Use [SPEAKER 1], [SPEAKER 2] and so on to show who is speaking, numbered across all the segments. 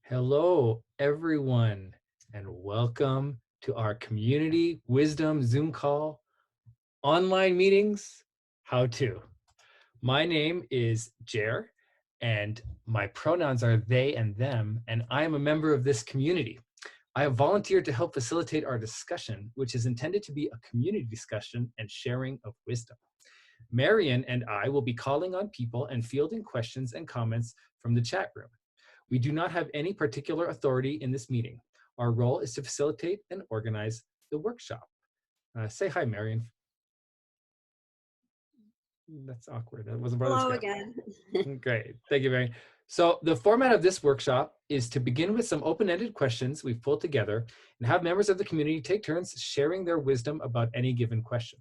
[SPEAKER 1] Hello, everyone, and welcome to our Community Wisdom Zoom call, online meetings, how to. My name is Jer, and my pronouns are they and them, and I am a member of this community. I have volunteered to help facilitate our discussion, which is intended to be a community discussion and sharing of wisdom. Marian and I will be calling on people and fielding questions and comments from the chat room. We do not have any particular authority in this meeting. Our role is to facilitate and organize the workshop. Say hi, Marian. That's awkward. That wasn't part of the
[SPEAKER 2] Hello
[SPEAKER 1] script.
[SPEAKER 2] again.
[SPEAKER 1] Great. Thank you, Marian. So the format of this workshop is to begin with some open-ended questions we've pulled together and have members of the community take turns sharing their wisdom about any given question.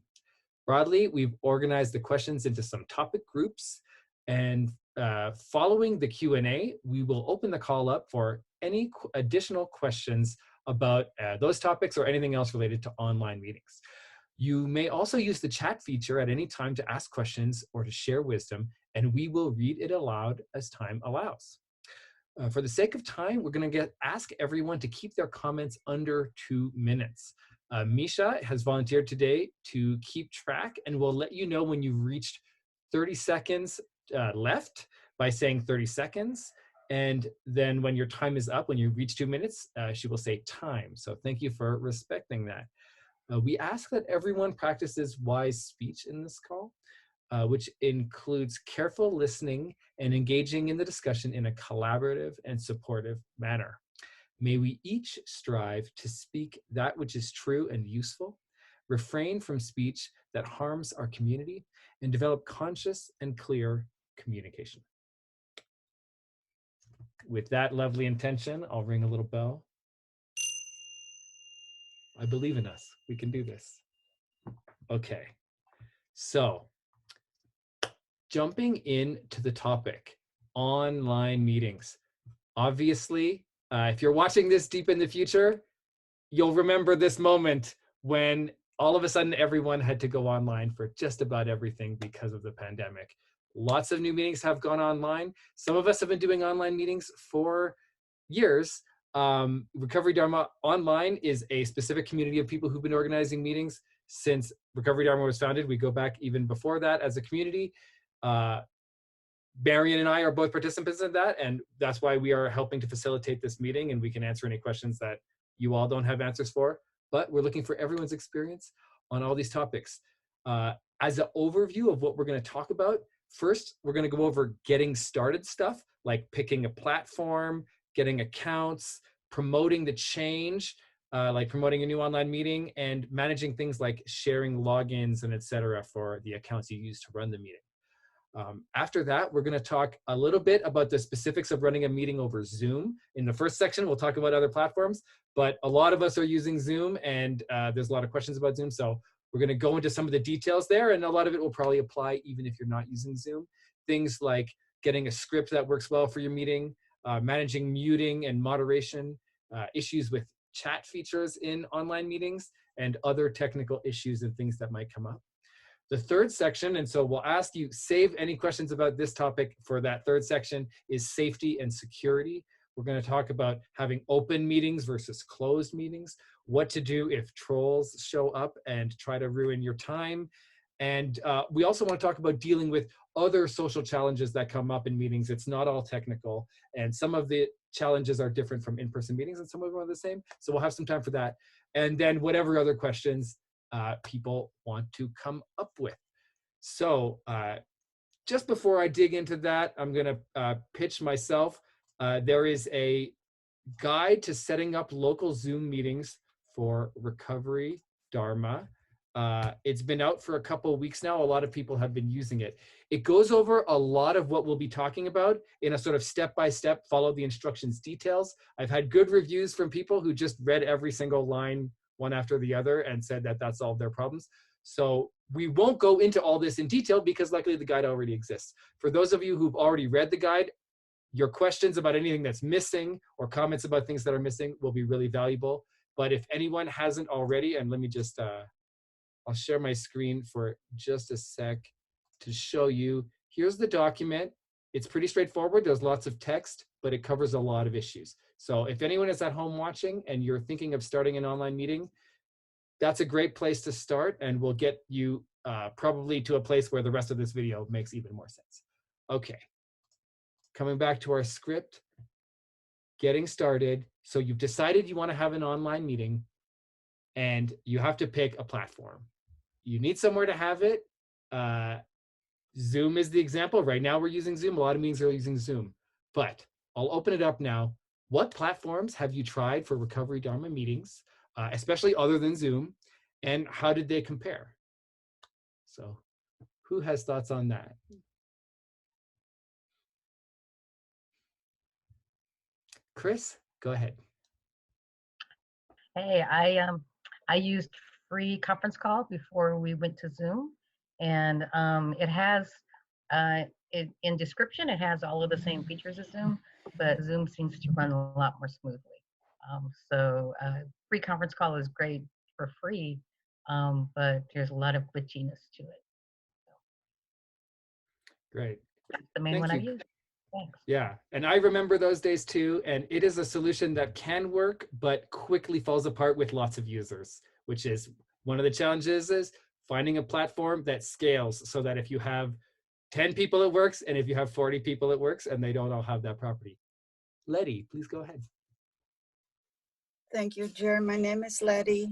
[SPEAKER 1] Broadly, we've organized the questions into some topic groups, and following the Q&A, we will open the call up for any additional questions about those topics or anything else related to online meetings. You may also use the chat feature at any time to ask questions or to share wisdom, and we will read it aloud as time allows. For the sake of time, we're going to ask everyone to keep their comments under 2 minutes. Misha has volunteered today to keep track, and we'll let you know when you've reached 30 seconds left by saying 30 seconds. And then when your time is up, when you reach 2 minutes, she will say time. So thank you for respecting that. We ask that everyone practices wise speech in this call, which includes careful listening and engaging in the discussion in a collaborative and supportive manner. May we each strive to speak that which is true and useful, refrain from speech that harms our community, and develop conscious and clear communication. With that lovely intention, I'll ring a little bell. I believe in us. We can do this. Okay. So, jumping into the topic, online meetings. Obviously, if you're watching this deep in the future, you'll remember this moment when all of a sudden everyone had to go online for just about everything because of the pandemic. Lots of new meetings have gone online. Some of us have been doing online meetings for years. Recovery Dharma Online is a specific community of people who've been organizing meetings since Recovery Dharma was founded. We go back even before that as a community. Marian and I are both participants in that, and that's why we are helping to facilitate this meeting, and we can answer any questions that you all don't have answers for, but we're looking for everyone's experience on all these topics. As an overview of what we're going to talk about, first, we're going to go over getting started stuff, like picking a platform, getting accounts, promoting the change, like promoting a new online meeting, and managing things like sharing logins and etc. for the accounts you use to run the meeting. After that, we're going to talk a little bit about the specifics of running a meeting over Zoom. In the first section, we'll talk about other platforms, but a lot of us are using Zoom, and there's a lot of questions about Zoom, so we're going to go into some of the details there, and a lot of it will probably apply even if you're not using Zoom. Things like getting a script that works well for your meeting, managing muting and moderation, issues with chat features in online meetings, and other technical issues and things that might come up. The third section, and so we'll ask you, save any questions about this topic for that third section, is safety and security. We're going to talk about having open meetings versus closed meetings, what to do if trolls show up and try to ruin your time. And we also want to talk about dealing with other social challenges that come up in meetings. It's not all technical, and some of the challenges are different from in-person meetings, and some of them are the same. So we'll have some time for that. And then whatever other questions people want to come up with. So just before I dig into that, I'm going to pitch myself. There is a guide to setting up local Zoom meetings for Recovery Dharma. It's been out for a couple of weeks now. A lot of people have been using it. It goes over a lot of what we'll be talking about in a sort of step-by-step, follow the instructions details. I've had good reviews from people who just read every single line one after the other and said that that solved their problems. So we won't go into all this in detail because luckily the guide already exists. For those of you who've already read the guide, your questions about anything that's missing or comments about things that are missing will be really valuable. But if anyone hasn't already, and let me just, I'll share my screen for just a sec to show you. Here's the document. It's pretty straightforward. There's lots of text, but it covers a lot of issues. So if anyone is at home watching and you're thinking of starting an online meeting, that's a great place to start, and we'll get you probably to a place where the rest of this video makes even more sense. Okay, coming back to our script, getting started. So you've decided you want to have an online meeting, and you have to pick a platform. You need somewhere to have it. Zoom is the example. Right now we're using Zoom. A lot of meetings are using Zoom, but I'll open it up now. What platforms have you tried for Recovery Dharma meetings, especially other than Zoom, and how did they compare? So who has thoughts on that? Chris, go ahead.
[SPEAKER 2] Hey, I used free conference call before we went to Zoom, and it has in description it has all of the same features as Zoom, but Zoom seems to run a lot more smoothly. So free conference call is great for free, but there's a lot of glitchiness to it. So
[SPEAKER 1] Great.
[SPEAKER 2] that's the main
[SPEAKER 1] Thank
[SPEAKER 2] one I
[SPEAKER 1] you.
[SPEAKER 2] use. Thanks.
[SPEAKER 1] Yeah, and I remember those days too, and it is a solution that can work, but quickly falls apart with lots of users, which is one of the challenges is finding a platform that scales so that if you have 10 people, it works, and if you have 40 people, it works, and they don't all have that property. Letty, please go ahead.
[SPEAKER 3] Thank you, Jer. My name is Letty,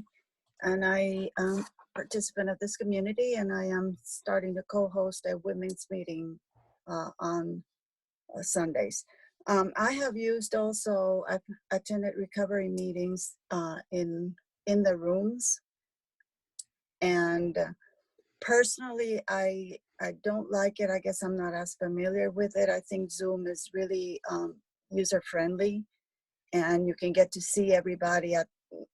[SPEAKER 3] and I am a participant of this community, and I am starting to co-host a women's meeting on Sundays. I have used also, I've attended recovery meetings in the rooms, and personally, I don't like it. I guess I'm not as familiar with it. I think Zoom is really user-friendly, and you can get to see everybody at,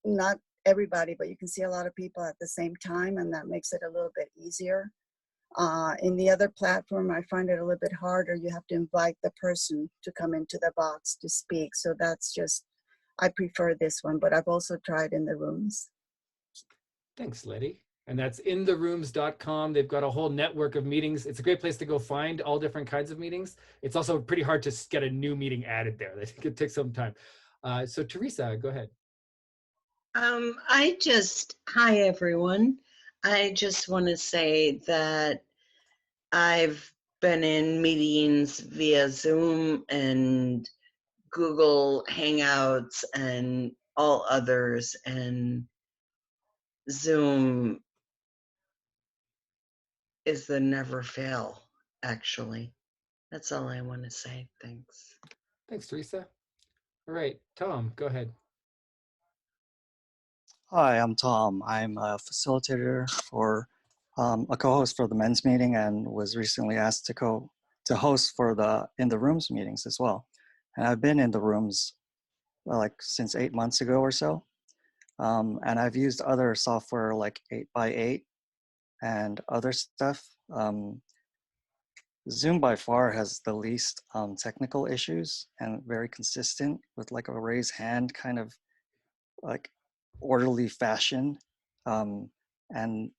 [SPEAKER 3] not everybody, but you can see a lot of people at the same time, and that makes it a little bit easier. In the other platform, I find it a little bit harder. You have to invite the person to come into the box to speak. So that's just, I prefer this one, but I've also tried in the rooms.
[SPEAKER 1] Thanks, Letty. And that's InTheRooms.com. They've got a whole network of meetings. It's a great place to go find all different kinds of meetings. It's also pretty hard to get a new meeting added there. It could take some time. So Teresa, go ahead.
[SPEAKER 4] Hi everyone. I just want to say that I've been in meetings via Zoom and Google Hangouts and all others, and Zoom is the never fail, actually. That's all I want to say. Thanks.
[SPEAKER 1] Thanks, Teresa. All right, Tom, go ahead.
[SPEAKER 5] Hi, I'm Tom. I'm a facilitator for a co-host for the men's meeting, and was recently asked to host for the In the Rooms meetings as well. And I've been in the rooms like since 8 months ago or so. And I've used other software like 8x8 and other stuff. Zoom by far has the least technical issues and very consistent with like a raise hand kind of like orderly fashion, and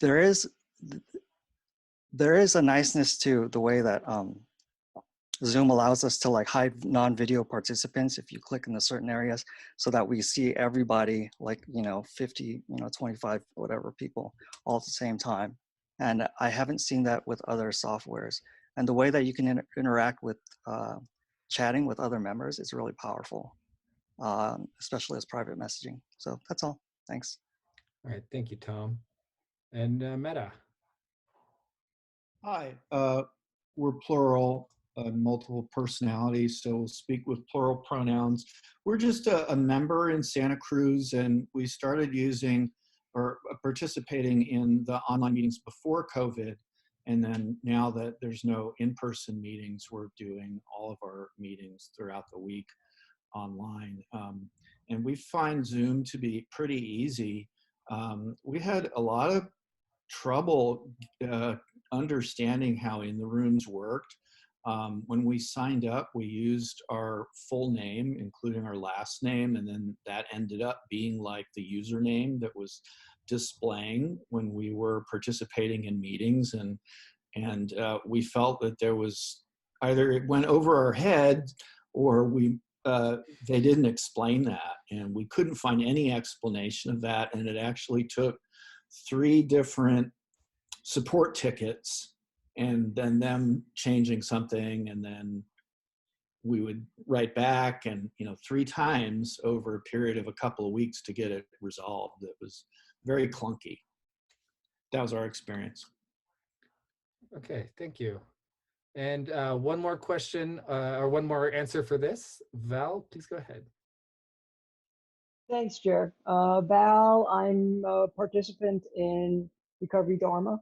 [SPEAKER 5] there is a niceness to the way that Zoom allows us to like hide non-video participants if you click in the certain areas, so that we see everybody, like 50, 25, whatever people all at the same time. And I haven't seen that with other softwares. And the way that you can interact with chatting with other members is really powerful. Especially as private messaging. So that's all. Thanks.
[SPEAKER 1] All right, thank you, Tom. And Meta.
[SPEAKER 6] Hi, we're plural, multiple personalities, so we'll speak with plural pronouns. We're just a member in Santa Cruz, and we started using or participating in the online meetings before COVID. And then now that there's no in-person meetings, we're doing all of our meetings throughout the week online. And we find Zoom to be pretty easy. We had a lot of trouble understanding how In the Rooms worked. When we signed up, we used our full name, including our last name, and then that ended up being like the username that was displaying when we were participating in meetings. And we felt that there was either it went over our head or they didn't explain that. And we couldn't find any explanation of that. And it actually took 3 different support tickets and then them changing something, and then we would write back, and 3 times over a period of a couple of weeks to get it resolved. It was very clunky. That was our experience.
[SPEAKER 1] Okay, thank you. And one more question or one more answer for this. Val, please go ahead.
[SPEAKER 7] Thanks, Jer. Val, I'm a participant in Recovery Dharma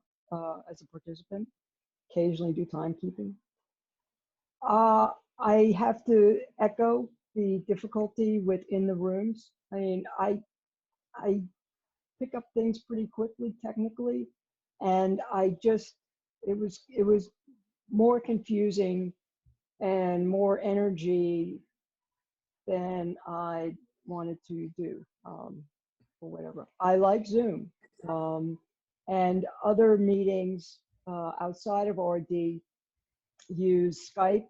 [SPEAKER 7] as a participant, occasionally do timekeeping. I have to echo the difficulty within the rooms. I mean, I pick up things pretty quickly technically, and it was more confusing and more energy than I wanted to do, or whatever. I like Zoom, and other meetings outside of RD use Skype,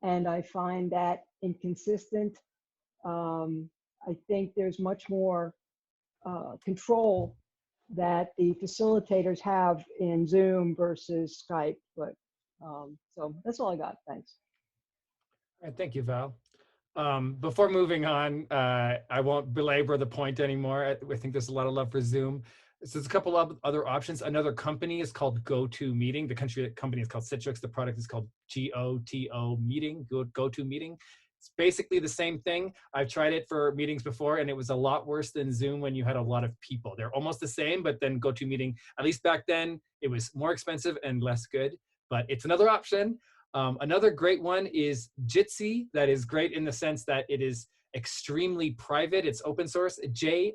[SPEAKER 7] and I find that inconsistent. I think there's much more control that the facilitators have in Zoom versus Skype, but so that's all I got. Thanks.
[SPEAKER 1] All right, thank you, Val. Before moving on, I won't belabor the point anymore. I think there's a lot of love for Zoom. So there's a couple of other options. Another company is called GoToMeeting. The company is called Citrix. The product is called GoToMeeting, GoToMeeting. It's basically the same thing. I've tried it for meetings before, and it was a lot worse than Zoom when you had a lot of people. They're almost the same, but then GoToMeeting, at least back then, it was more expensive and less good, but it's another option. Another great one is Jitsi. That is great in the sense that it is extremely private. It's open source, Jitsi.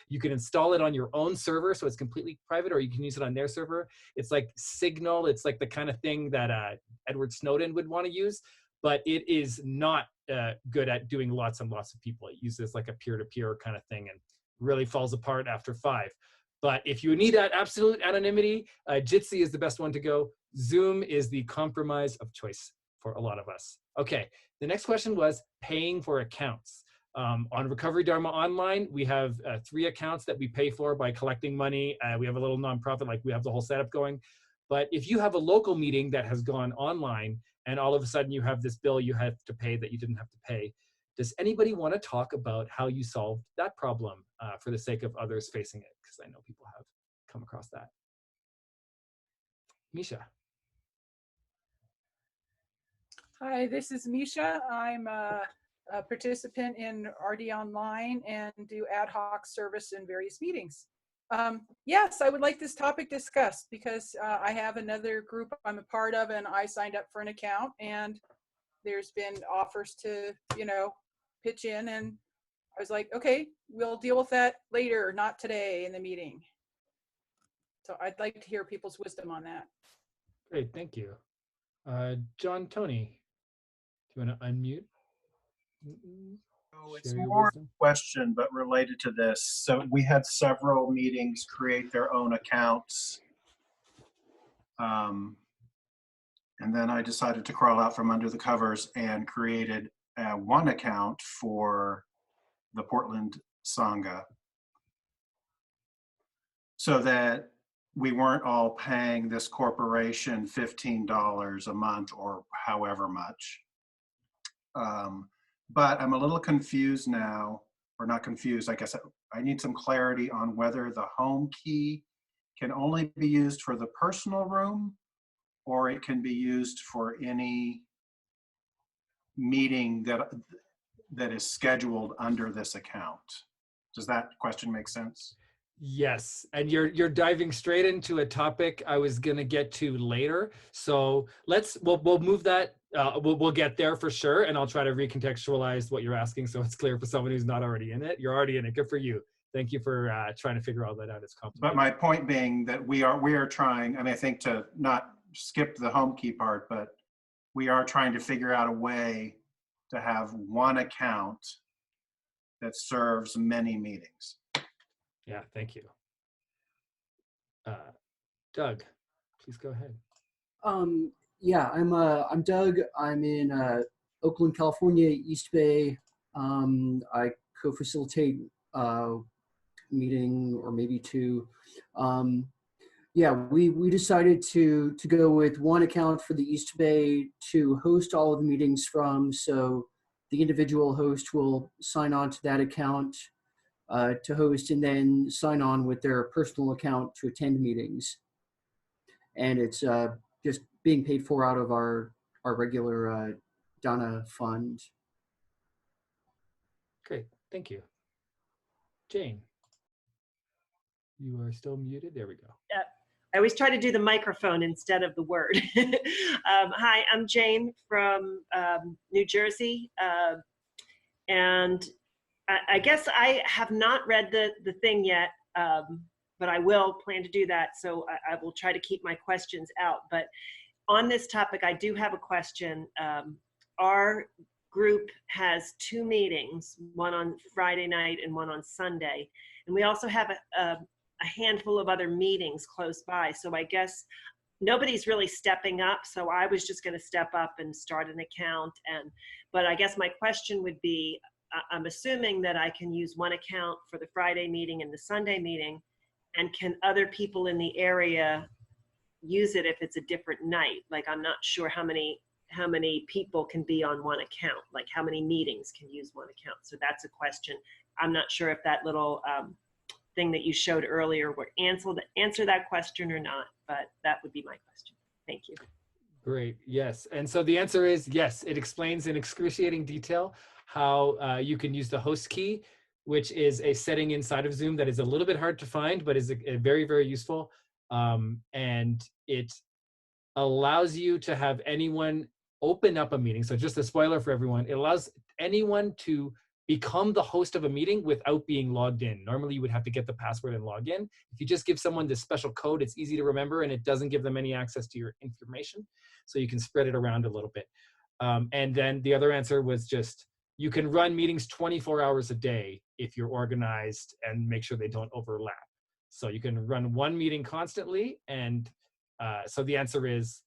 [SPEAKER 1] You can install it on your own server, so it's completely private, or you can use it on their server. It's like Signal. It's like the kind of thing that Edward Snowden would want to use, but it is not good at doing lots and lots of people. It uses like a peer-to-peer kind of thing and really falls apart after 5. But if you need that absolute anonymity, Jitsi is the best one to go. Zoom is the compromise of choice for a lot of us. Okay, the next question was paying for accounts. On Recovery Dharma Online, we have 3 accounts that we pay for by collecting money. We have a little nonprofit, like we have the whole setup going. But if you have a local meeting that has gone online and all of a sudden you have this bill you have to pay that you didn't have to pay, does anybody want to talk about how you solved that problem for the sake of others facing it? Because I know people have come across that. Misha.
[SPEAKER 8] Hi, this is Misha. I'm a participant in RD Online and do ad hoc service in various meetings. Yes, I would like this topic discussed because I have another group I'm a part of, and I signed up for an account, and there's been offers to, pitch in, and I was like, okay, we'll deal with that later, not today in the meeting. So I'd like to hear people's wisdom on that.
[SPEAKER 1] Great, thank you. John Tony, do you want to unmute?
[SPEAKER 9] So it's more a question, but related to this. So we had several meetings create their own accounts. And then I decided to crawl out from under the covers and created one account for the Portland Sangha, so that we weren't all paying this corporation $15 a month or however much. But I'm a little confused now, or not confused, I guess I need some clarity on whether the home key can only be used for the personal room, or it can be used for any meeting that is scheduled under this account. Does that question make sense?
[SPEAKER 1] Yes, and you're diving straight into a topic I was gonna get to later. So we'll move that. We'll get there for sure, and I'll try to recontextualize what you're asking so it's clear for someone who's not already in it. You're already in it. Good for you. Thank you for trying to figure all that out. It's complicated.
[SPEAKER 9] But my point being that we are trying, I think to not skip the home key part, but we are trying to figure out a way to have one account that serves many meetings.
[SPEAKER 1] Yeah, thank you. Doug, please go ahead.
[SPEAKER 10] Yeah, I'm Doug. I'm in Oakland, California, East Bay. I co-facilitate a meeting or maybe two. Yeah, we decided to go with one account for the East Bay to host all of the meetings from. So the individual host will sign on to that account to host, and then sign on with their personal account to attend meetings. And it's just being paid for out of our regular Dharma fund.
[SPEAKER 1] Great, thank you. Jane, you are still muted. There we go.
[SPEAKER 11] I always try to do the microphone instead of the word. Hi, I'm Jane from New Jersey. And I guess I have not read the thing yet, but I will plan to do that. So I will try to keep my questions out. But on this topic, I do have a question. Our group has 2 meetings, one on Friday night and one on Sunday. And we also have a handful of other meetings close by. So I guess nobody's really stepping up. So I was just going to step up and start an account. But I guess my question would be, I'm assuming that I can use one account for the Friday meeting and the Sunday meeting. And can other people in the area use it if it's a different night? Like, I'm not sure how many people can be on one account, like how many meetings can use one account. So that's a question. I'm not sure if that little thing that you showed earlier would answer that question or not, but that would be my question. Thank you.
[SPEAKER 1] Great, yes. And so the answer is yes. It explains in excruciating detail how you can use the host key, which is a setting inside of Zoom that is a little bit hard to find, but is a very, very useful. And it allows you to have anyone open up a meeting. So just a spoiler for everyone, it allows anyone to become the host of a meeting without being logged in. Normally you would have to get the password and log in. If you just give someone this special code, it's easy to remember and it doesn't give them any access to your information. So you can spread it around a little bit. And then the other answer was just, you can run meetings 24 hours a day if you're organized and make sure they don't overlap. So you can run one meeting constantly. And so the answer is,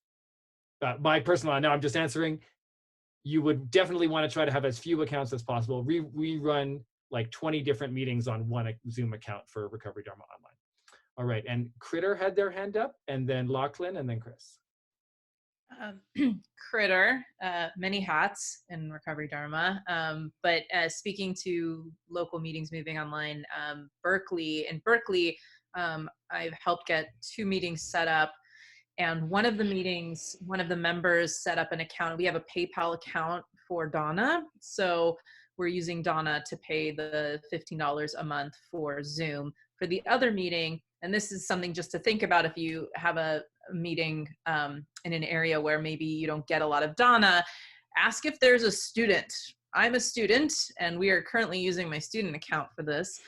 [SPEAKER 1] my personal, now I'm just answering, you would definitely want to try to have as few accounts as possible. We run like 20 different meetings on one Zoom account for Recovery Dharma Online. All right, and Critter had their hand up, and then Lachlan, and then Chris.
[SPEAKER 12] Critter, many hats in Recovery Dharma, but speaking to local meetings moving online, in Berkeley, I've helped get 2 meetings set up. And one of the meetings, one of the members set up an account. We have a PayPal account for Donna. So we're using Donna to pay the $15 a month for Zoom. For the other meeting, and this is something just to think about if you have a meeting in an area where maybe you don't get a lot of Donna, ask if there's a student. I'm a student and we are currently using my student account for this.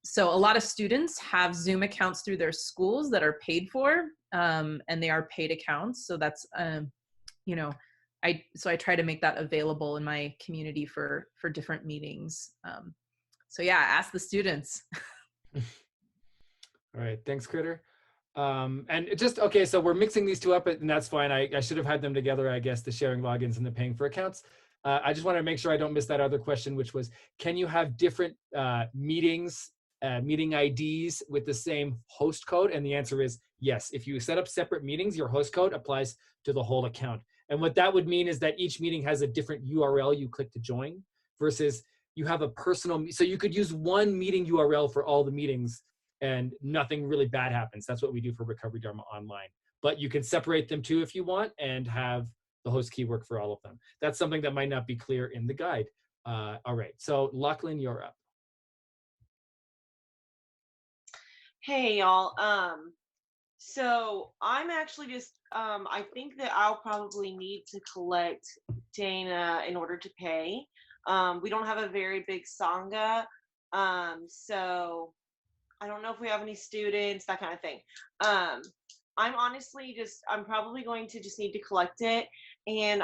[SPEAKER 12] So a lot of students have Zoom accounts through their schools that are paid for, and they are paid accounts. So that's, so I try to make that available in my community for different meetings. So yeah, ask the students.
[SPEAKER 1] All right, thanks, Critter. And just, okay, so we're mixing these two up, and that's fine. I should have had them together, I guess, the sharing logins and the paying for accounts. I just want to make sure I don't miss that other question, which was, can you have different meetings, meeting IDs with the same host code? And the answer is yes. If you set up separate meetings, your host code applies to the whole account. And what that would mean is that each meeting has a different URL you click to join, versus you have a personal, so you could use one meeting URL for all the meetings and nothing really bad happens. That's what we do for Recovery Dharma Online. But you can separate them too if you want and have the host key work for all of them. That's something that might not be clear in the guide. All right, so Lachlan, you're up.
[SPEAKER 13] Hey y'all. So I'm actually just, I think that I'll probably need to collect Dana in order to pay. We don't have a very big Sangha, so I don't know if we have any students, that kind of thing. I'm honestly I'm probably going to just need to collect it. And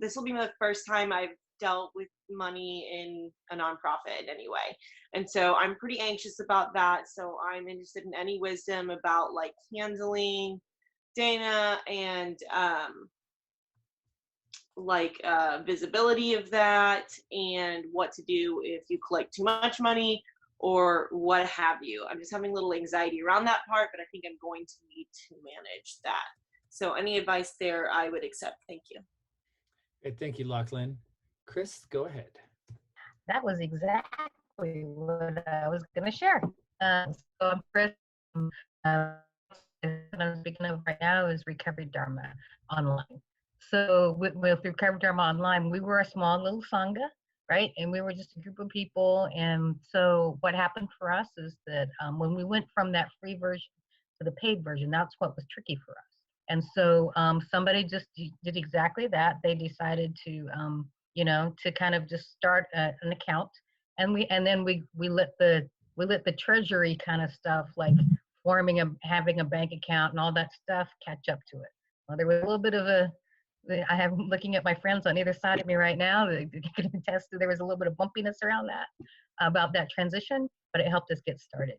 [SPEAKER 13] this will be the first time I've dealt with money in a nonprofit in any way. And so I'm pretty anxious about that. So I'm interested in any wisdom about like handling Dana and visibility of that, and what to do if you collect too much money or what have you. I'm just having a little anxiety around that part, but I think I'm going to need to manage that. So any advice there I would accept. Thank you.
[SPEAKER 1] Great, thank you, Lachlan. Chris, go ahead.
[SPEAKER 2] That was exactly what I was going to share. So I'm Chris. What I'm speaking of right now is Recovery Dharma Online. So with Recovery Dharma Online, we were a small little sangha, right? And we were just a group of people. And so what happened for us is that when we went from that free version to the paid version, that's what was tricky for us. And so somebody just did exactly that. They decided to, to kind of just start an account, and then we let the treasury kind of stuff, like having a bank account and all that stuff, catch up to it. Well, there was a little bit of I have looking at my friends on either side of me right now. They can attest that there was a little bit of bumpiness around that, about that transition, but it helped us get started.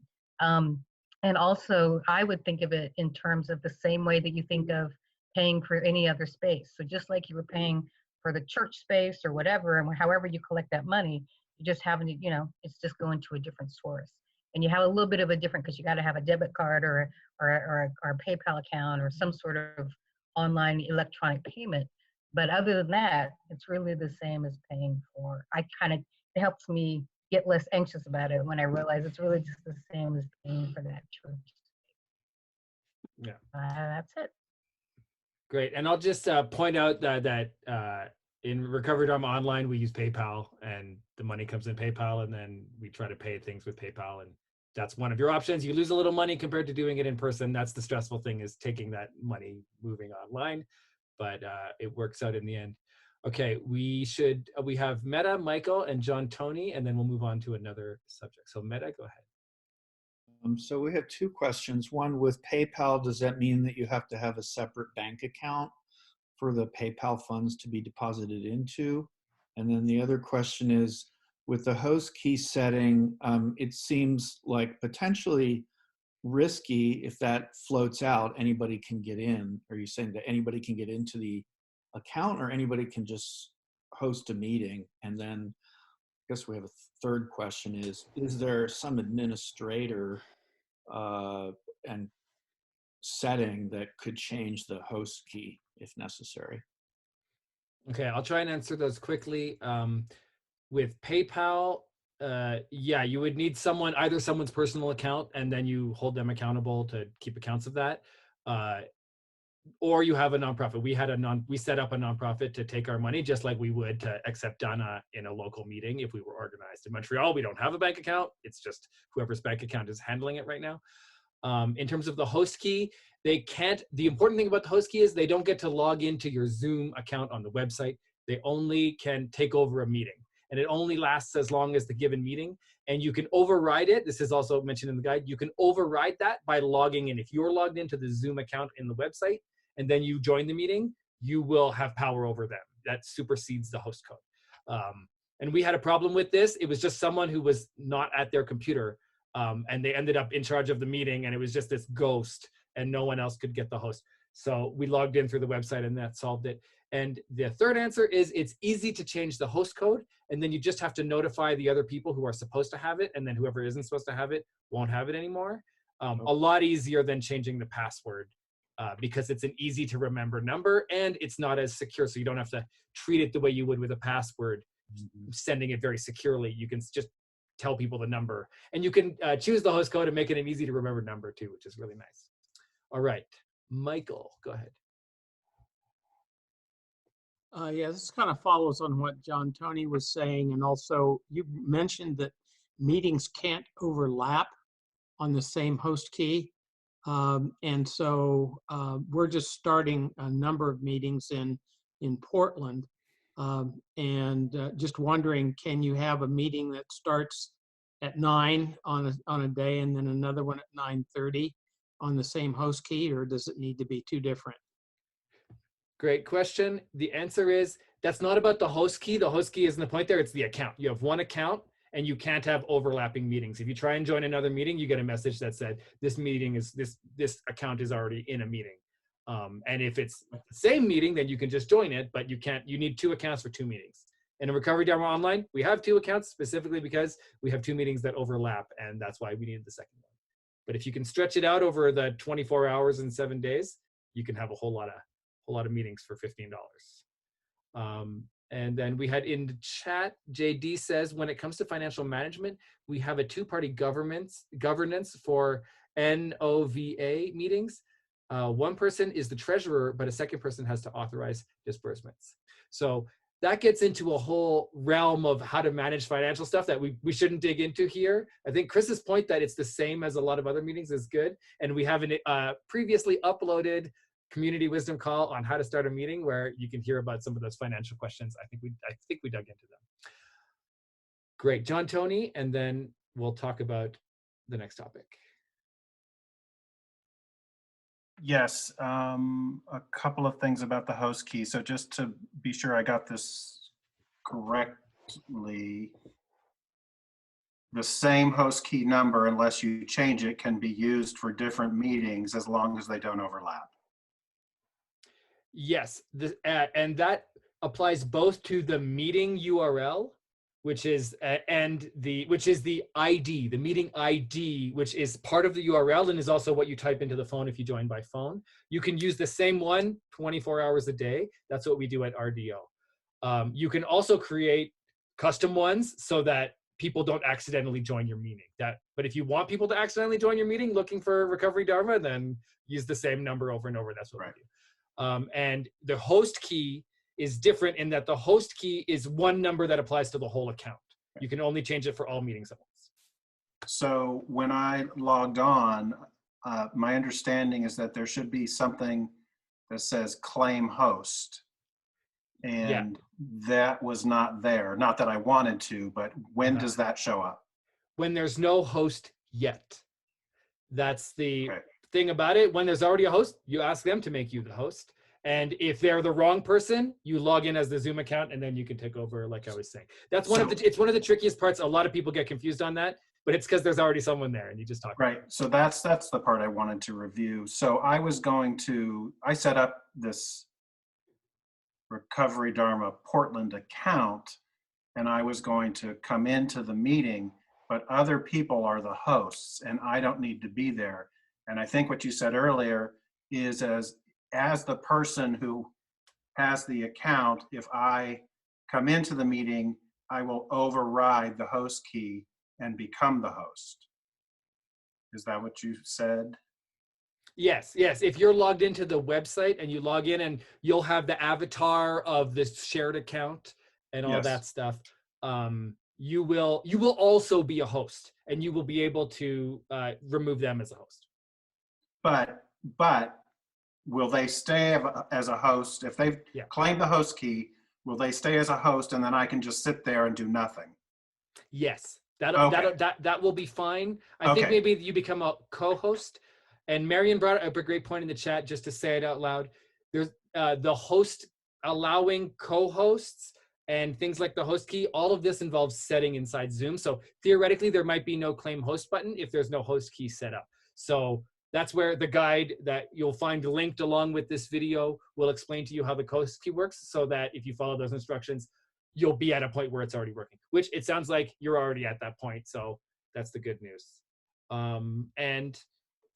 [SPEAKER 2] And also, I would think of it in terms of the same way that you think of paying for any other space. So just like you were paying for the church space or whatever, and however you collect that money, you just having to, it's just going to a different source. And you have a little bit of a different, because you got to have a debit card or a PayPal account or some sort of online electronic payment. But other than that, it's really the same as paying for. It helps me get less anxious about it when I realize it's really just the same as paying for that church.
[SPEAKER 1] Yeah.
[SPEAKER 2] That's it.
[SPEAKER 1] Great. And I'll just point out that in Recovery Dharma Online, we use PayPal, and the money comes in PayPal, and then we try to pay things with PayPal. And that's one of your options. You lose a little money compared to doing it in person. That's the stressful thing, is taking that money moving online, but it works out in the end. Okay, we have Meta, Michael, and John Tony, and then we'll move on to another subject. So Meta, go ahead.
[SPEAKER 6] So we have two questions. One, with PayPal, does that mean that you have to have a separate bank account for the PayPal funds to be deposited into? And then the other question is, with the host key setting, it seems like potentially risky. If that floats out, anybody can get in. Are you saying that anybody can get into the account, or anybody can just host a meeting? And then I guess we have a third question is there some administrator and setting that could change the host key if necessary?
[SPEAKER 1] Okay, I'll try and answer those quickly. With PayPal, yeah, you would need either someone's personal account, and then you hold them accountable to keep accounts of that, or you have a nonprofit. We set up a nonprofit to take our money, just like we would to accept Dana in a local meeting if we were organized. In Montreal, we don't have a bank account. It's just whoever's bank account is handling it right now. In terms of the host key, the important thing about the host key is they don't get to log into your Zoom account on the website. They only can take over a meeting, and it only lasts as long as the given meeting. And you can override it. This is also mentioned in the guide. You can override that by logging in. If you're logged into the Zoom account in the website and then you join the meeting, you will have power over them. That supersedes the host code. And we had a problem with this. It was just someone who was not at their computer, and they ended up in charge of the meeting, and it was just this ghost, and no one else could get the host. So we logged in through the website, and that solved it. And the third answer is, it's easy to change the host code, and then you just have to notify the other people who are supposed to have it, and then whoever isn't supposed to have it won't have it anymore. A lot easier than changing the password, because it's an easy to remember number, and it's not as secure, so you don't have to treat it the way you would with a password, sending it very securely. You can just tell people the number, and you can choose the host code and make it an easy to remember number too, which is really nice. All right, Michael, go ahead.
[SPEAKER 14] Yeah, this kind of follows on what John Tony was saying, and also you mentioned that meetings can't overlap on the same host key, and so we're just starting a number of meetings in Portland, and just wondering, can you have a meeting that starts at 9 on a day and then another one at 9:30 on the same host key, or does it need to be two different?
[SPEAKER 1] Great question. The answer is That's not about the host key. The host key isn't the point there. It's the account. You have one account and you can't have overlapping meetings. If you try and join another meeting, you get a message that said, this meeting is, this account is already in a meeting. And if it's the same meeting, then you can just join it, but you can't, you need 2 accounts for 2 meetings. In a Recovery Dharma Online, we have 2 accounts specifically because we have 2 meetings that overlap, and that's why we needed the second one. But if you can stretch it out over the 24 hours and 7 days, you can have a whole lot of meetings for $15. And then we had in the chat, JD says, when it comes to financial management, we have a 2-party governance for NOVA meetings. One person is the treasurer, but a second person has to authorize disbursements. So that gets into a whole realm of how to manage financial stuff that we shouldn't dig into here. I think Chris's point that it's the same as a lot of other meetings is good. And we have a previously uploaded community wisdom call on how to start a meeting where you can hear about some of those financial questions. I think we dug into them. Great, John Tony, and then we'll talk about the next topic.
[SPEAKER 9] Yes, a couple of things about the host key. So just to be sure I got this correctly, the same host key number, unless you change it, can be used for different meetings as long as they don't overlap.
[SPEAKER 1] Yes, and that applies both to the meeting URL, which is the ID, the meeting ID, which is part of the URL and is also what you type into the phone if you join by phone. You can use the same one 24 hours a day. That's what we do at RDO. You can also create custom ones so that people don't accidentally join your meeting. But if you want people to accidentally join your meeting looking for Recovery Dharma, then use the same number over and over. That's what we do. And the host key is different in that the host key is one number that applies to the whole account. You can only change it for all meetings at once.
[SPEAKER 9] So when I logged on, my understanding is that there should be something that says claim host. And that was not there. Not that I wanted to, but when does that show up?
[SPEAKER 1] When there's no host yet. That's the thing about it. When there's already a host, you ask them to make you the host. And if they're the wrong person, you log in as the Zoom account and then you can take over, like I was saying. That's it's one of the trickiest parts. A lot of people get confused on that, but it's because there's already someone there and you just talk.
[SPEAKER 9] Right. So that's the part I wanted to review. So I set up this Recovery Dharma Portland account, and I was going to come into the meeting, but other people are the hosts and I don't need to be there. And I think what you said earlier is as the person who has the account, if I come into the meeting, I will override the host key and become the host. Is that what you said?
[SPEAKER 1] Yes. If you're logged into the website and you log in and you'll have the avatar of the shared account and all that stuff, you will also be a host and you will be able to remove them as a host.
[SPEAKER 9] But will they stay as a host? If they've claimed the host key, will they stay as a host and then I can just sit there and do nothing?
[SPEAKER 1] Yes, that will be fine. I think maybe you become a co-host. And Marion brought up a great point in the chat, just to say it out loud. There's the host allowing co-hosts and things like the host key. All of this involves setting inside Zoom. So theoretically, there might be no claim host button if there's no host key set up. So that's where the guide that you'll find linked along with this video will explain to you how the host key works, so that if you follow those instructions, you'll be at a point where it's already working, which it sounds like you're already at that point. So that's the good news. And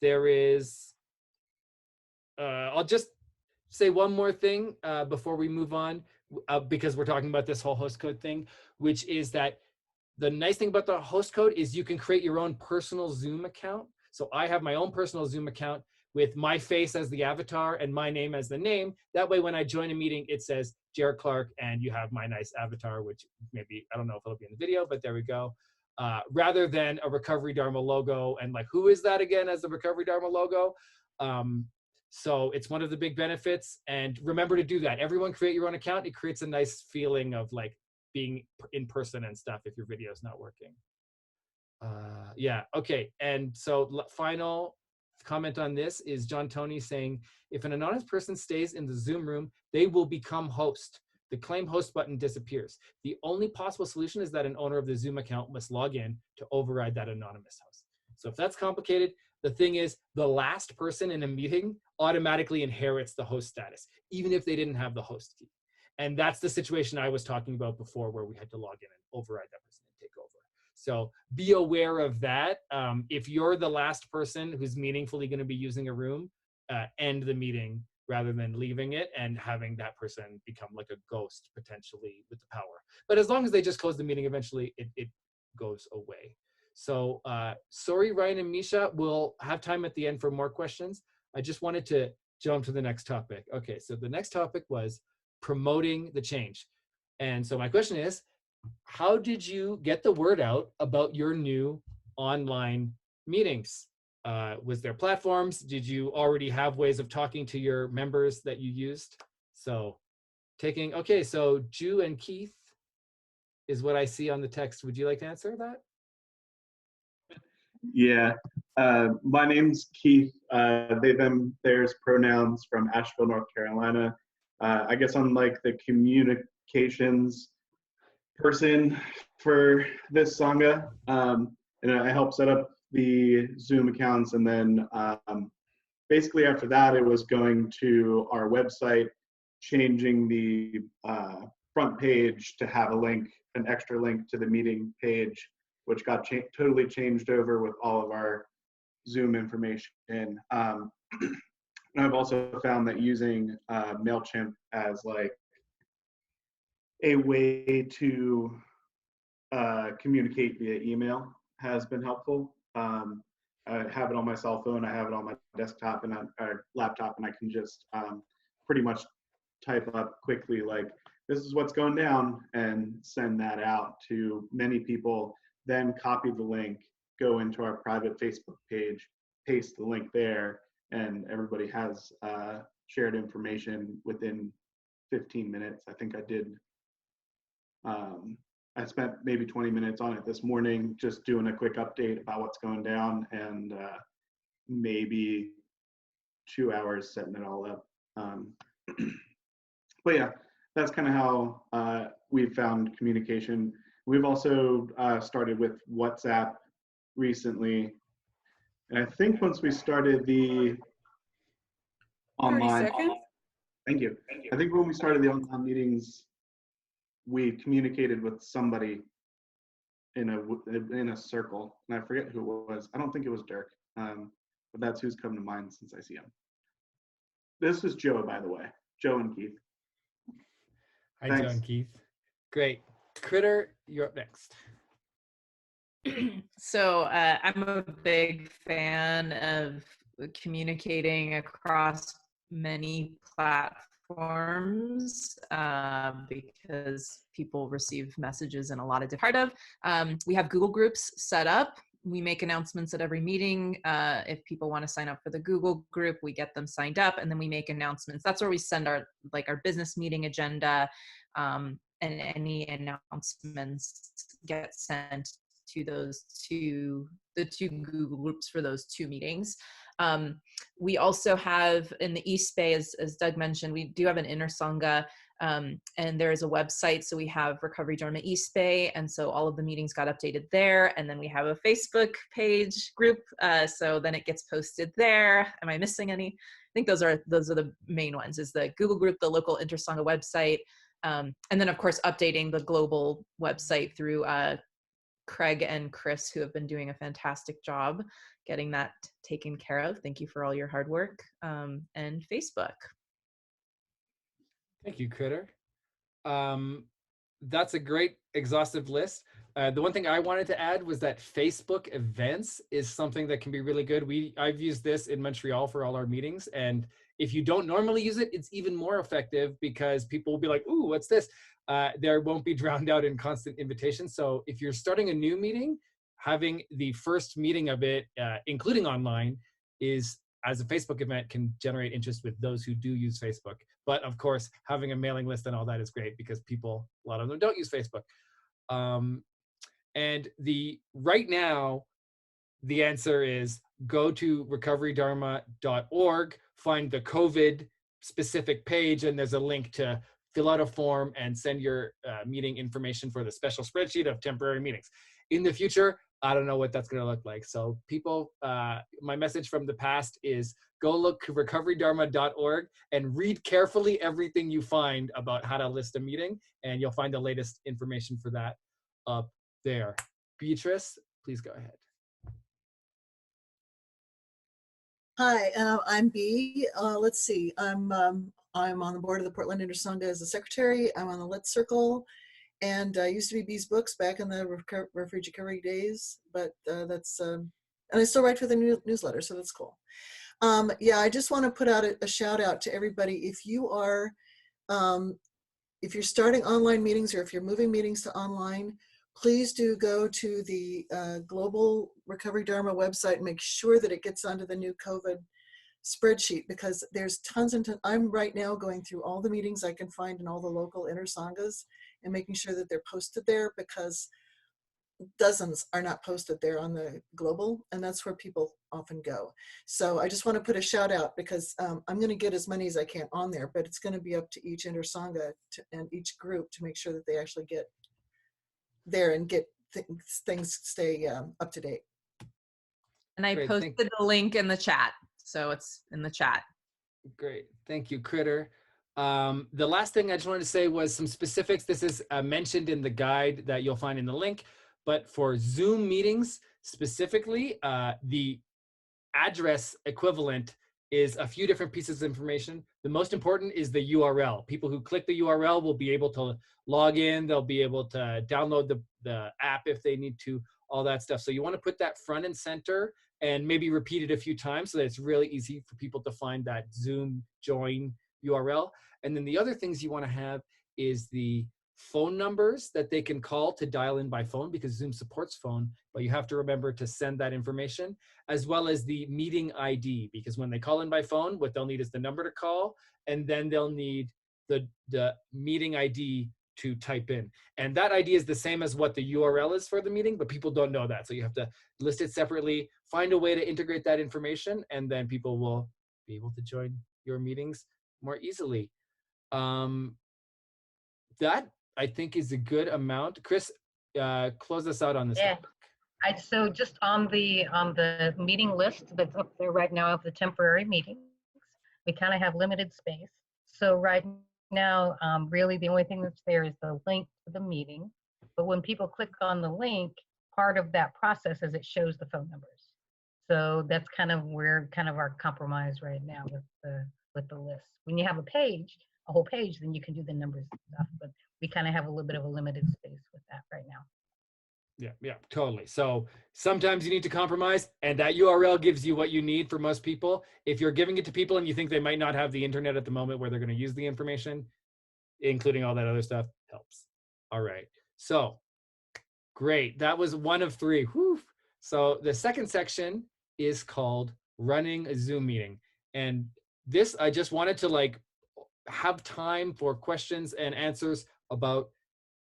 [SPEAKER 1] there is, I'll just say one more thing before we move on, because we're talking about this whole host code thing, which is that the nice thing about the host code is you can create your own personal Zoom account. So I have my own personal Zoom account with my face as the avatar and my name as the name. That way, when I join a meeting, it says Jared Clark, and you have my nice avatar, which maybe, I don't know if it'll be in the video, but there we go. Rather than a Recovery Dharma logo and like, who is that again as the Recovery Dharma logo? So it's one of the big benefits. And remember to do that. Everyone create your own account. It creates a nice feeling of like being in person and stuff if your video is not working. Okay. And so final comment on this is John Tony saying, if an anonymous person stays in the Zoom room, they will become host. the claim host button disappears. The only possible solution is that an owner of the Zoom account must log in to override that anonymous host. So if that's complicated, the thing is the last person in a meeting automatically inherits the host status, even if they didn't have the host key. And that's the situation I was talking about before, where we had to log in and override that person and take over. So be aware of that. If you're the last person who's meaningfully going to be using a room, end the meeting rather than leaving it and having that person become like a ghost potentially with the power. But as long as they just close the meeting, eventually it goes away. So sorry, Ryan and Misha, we'll have time at the end for more questions. I just wanted to jump to the next topic. Okay, so the next topic was promoting the change. And so my question is, how did you get the word out about your new online meetings? Was there platforms? Did you already have ways of talking to your members that you used? So okay, so Ju and Keith is what I see on the text. Would you like to answer that?
[SPEAKER 15] Yeah, my name's Keith. They, them, theirs pronouns from Asheville, North Carolina. I guess I'm like the communications person for this Sangha. And I helped set up the Zoom accounts. And then basically after that, it was going to our website, changing the front page to have a link, an extra link to the meeting page, which got totally changed over with all of our Zoom information. And I've also found that using MailChimp as like a way to communicate via email has been helpful. I have it on my cell phone, I have it on my desktop and laptop, and I can just pretty much type up quickly like, this is what's going down, and send that out to many people, then copy the link, go into our private Facebook page, paste the link there, and everybody has shared information within 15 minutes. I think I did, I spent maybe 20 minutes on it this morning, just doing a quick update about what's going down, and maybe 2 hours setting it all up. But yeah, that's kind of how we've found communication. We've also started with WhatsApp recently. And I think once we started the online,
[SPEAKER 8] 30 seconds.
[SPEAKER 15] Thank you. I think when we started the online meetings, we communicated with somebody in a circle, and I forget who it was. I don't think it was Dirk, but that's who's come to mind since I see him. This is Joe, by the way. Joe and Keith.
[SPEAKER 1] Hi,
[SPEAKER 15] Thanks.
[SPEAKER 1] Joe and Keith. Great. Critter, you're up next.
[SPEAKER 12] So I'm a big fan of communicating across many platforms because people receive messages in a lot of different part of. We have Google groups set up. We make announcements at every meeting. If people want to sign up for the Google group, we get them signed up, and then we make announcements. That's where we send our business meeting agenda, and any announcements get sent to the two Google groups for those two meetings. We also have in the East Bay, as Doug mentioned, we do have an inner Sangha, and there is a website. So we have Recovery Dharma East Bay, and so all of the meetings got updated there. And then we have a Facebook page group, so then it gets posted there. Am I missing any? I think those are the main ones: is the Google group, the local inter Sangha website, and then of course updating the global website through Craig and Chris, who have been doing a fantastic job getting that taken care of. Thank you for all your hard work. And Facebook.
[SPEAKER 1] Thank you, Critter. That's a great exhaustive list. The one thing I wanted to add was that Facebook events is something that can be really good. I've used this in Montreal for all our meetings, and if you don't normally use it, it's even more effective because people will be like, ooh, what's this? There won't be drowned out in constant invitations. So if you're starting a new meeting, having the first meeting of it, including online, is as a Facebook event can generate interest with those who do use Facebook. But of course, having a mailing list and all that is great because people, a lot of them don't use Facebook. And right now, the answer is go to recoverydharma.org, find the COVID specific page, and there's a link to fill out a form and send your meeting information for the special spreadsheet of temporary meetings. In the future, I don't know what that's going to look like. So people, my message from the past is go look recoverydharma.org and read carefully everything you find about how to list a meeting, and you'll find the latest information for that up there. Beatrice, please go ahead.
[SPEAKER 16] Hi, I'm Bee. Let's see. I'm on the board of the Portland Intersonga as a secretary. I'm on the Lit Circle, and I used to be Bee's Books back in the Refuge Recovery days. But that's and I still write for the newsletter, so that's cool. Yeah, I just want to put out a shout out to everybody. If you are, if you're starting online meetings or if you're moving meetings to online, please do go to the Global Recovery Dharma website and make sure that it gets onto the new COVID spreadsheet, because there's tons and tons. I'm right now going through all the meetings I can find in all the local intersangas and making sure that they're posted there, because dozens are not posted there on the global, and that's where people often go. So I just want to put a shout out, because I'm going to get as many as I can on there, but it's going to be up to each intersanga and each group to make sure that they actually get there and get things stay up to date.
[SPEAKER 12] And I
[SPEAKER 1] Great,
[SPEAKER 12] posted the link in the chat, so it's in the chat.
[SPEAKER 1] Great, thank you, Critter. The last thing I just wanted to say was some specifics. This is mentioned in the guide that you'll find in the link, but for Zoom meetings specifically, the address equivalent is a few different pieces of information. The most important is the URL. People who click the URL will be able to log in. They'll be able to download the app if they need to, all that stuff. So you want to put that front and center and maybe repeat it a few times so that it's really easy for people to find that Zoom join URL. And then the other things you want to have is the phone numbers that they can call to dial in by phone, because Zoom supports phone, but you have to remember to send that information, as well as the meeting ID, because when they call in by phone, what they'll need is the number to call, and then they'll need the meeting ID to type in. And that ID is the same as what the URL is for the meeting, but people don't know that. So you have to list it separately, find a way to integrate that information, and then people will be able to join your meetings more easily. That I think is a good amount. Chris, close us out on this topic.
[SPEAKER 2] So just on the meeting list that's up there right now of the temporary meetings, we kind of have limited space. So right now, really the only thing that's there is the link to the meeting. But when people click on the link, part of that process is it shows the phone numbers. So that's kind of where our compromise right now with the list. When you have a whole page, then you can do the numbers and stuff. But we kind of have a little bit of a limited space with that right now.
[SPEAKER 1] Yeah, totally. So sometimes you need to compromise, and that URL gives you what you need for most people. If you're giving it to people and you think they might not have the internet at the moment where they're going to use the information, including all that other stuff, helps. All right. So great. That was one of three. Whew. So the second section is called running a Zoom meeting. And this, I just wanted to have time for questions and answers about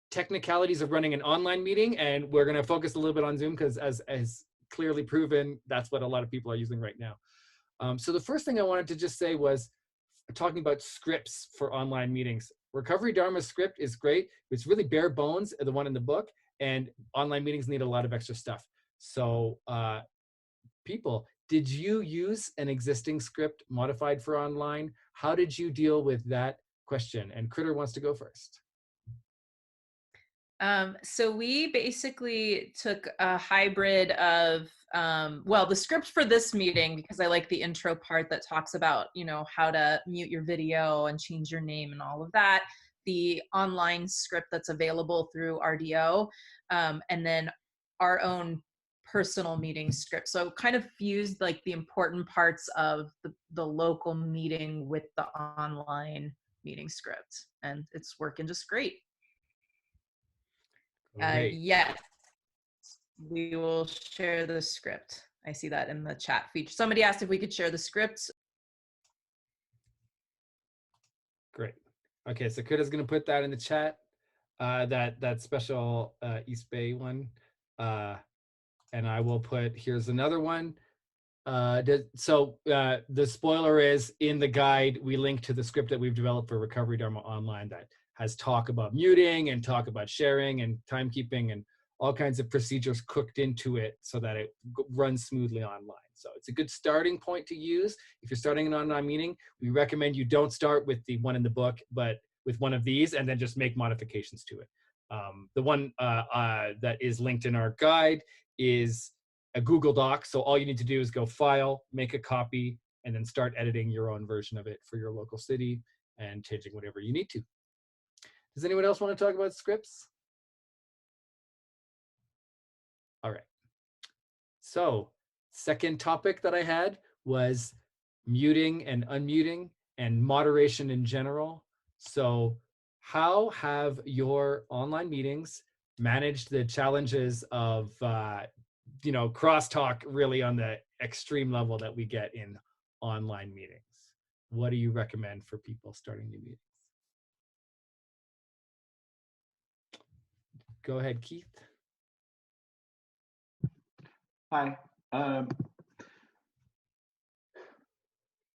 [SPEAKER 1] technicalities of running an online meeting, and we're going to focus a little bit on Zoom because as clearly proven, that's what a lot of people are using right now. So the first thing I wanted to just say was talking about scripts for online meetings. Recovery Dharma script is great. It's really bare bones, the one in the book, and online meetings need a lot of extra stuff. So people, did you use an existing script modified for online? How did you deal with that question? And Critter wants to go first.
[SPEAKER 12] So we basically took a hybrid of, well, the script for this meeting, because I like the intro part that talks about, how to mute your video and change your name and all of that, the online script that's available through RDO, and then our own personal meeting script. So kind of fused the important parts of the local meeting with the online meeting script, and it's working just great. Yes, we will share the script. I see that in the chat feature. Somebody asked if we could share the script.
[SPEAKER 1] Great. Okay, so Critta's going to put that in the chat, that special East Bay one. And I will put, here's another one. The spoiler is, in the guide, we link to the script that we've developed for Recovery Dharma Online that has talk about muting and talk about sharing and timekeeping and all kinds of procedures cooked into it so that it runs smoothly online. So it's a good starting point to use. If you're starting an online meeting, we recommend you don't start with the one in the book, but with one of these, and then just make modifications to it. The one that is linked in our guide is a Google Doc. So all you need to do is go File, make a copy, and then start editing your own version of it for your local city and changing whatever you need to. Does anyone else want to talk about scripts? All right. So second topic that I had was muting and unmuting and moderation in general. So how have your online meetings managed the challenges of crosstalk really on the extreme level that we get in online meetings? What do you recommend for people starting new meetings? Go ahead, Keith.
[SPEAKER 15] Hi.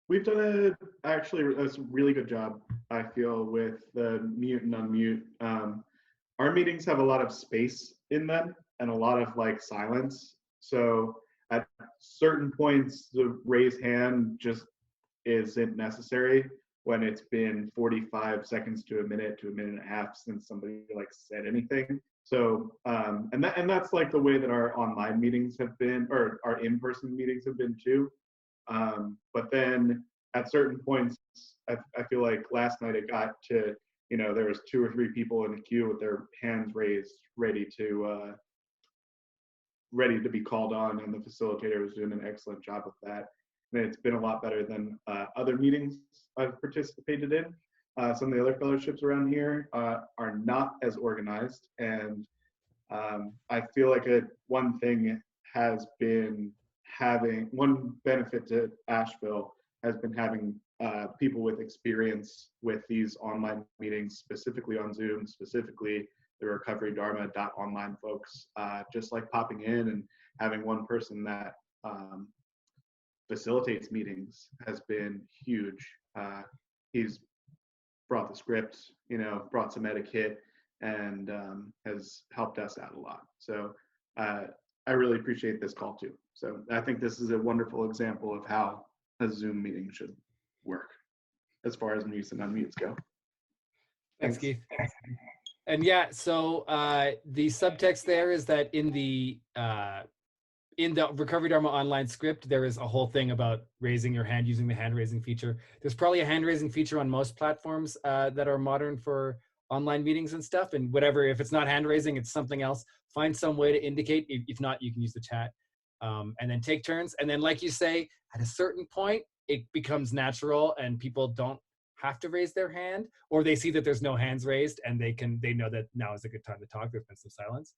[SPEAKER 15] We've done actually a really good job, I feel, with the mute and unmute. Our meetings have a lot of space in them and a lot of like silence. So at certain points, the raise hand just isn't necessary when it's been 45 seconds to a minute and a half since somebody like said anything. So and that's like the way that our online meetings have been, or our in-person meetings have been too. But then at certain points, I feel like last night it got to, there was 2 or 3 people in the queue with their hands raised, ready to be called on, and the facilitator was doing an excellent job of that. And it's been a lot better than other meetings I've participated in. Some of the other fellowships around here are not as organized, and I feel like one thing has been one benefit to Asheville has been having people with experience with these online meetings, specifically on Zoom, specifically the Recovery Dharma .online folks, just like popping in and having one person that facilitates meetings has been huge. He's brought the script, brought some etiquette, and has helped us out a lot. So I really appreciate this call too. So I think this is a wonderful example of how a Zoom meeting should work as far as mutes and unmutes go.
[SPEAKER 1] Thanks, Keith. And yeah, so the subtext there is that in the Recovery Dharma online script, there is a whole thing about raising your hand using the hand raising feature. There's probably a hand raising feature on most platforms that are modern for online meetings and stuff. And whatever, if it's not hand raising, it's something else. Find some way to indicate. If not, you can use the chat. And then take turns. And then, like you say, at a certain point, it becomes natural and people don't have to raise their hand, or they see that there's no hands raised and they know that now is a good time to talk. There's been some silence.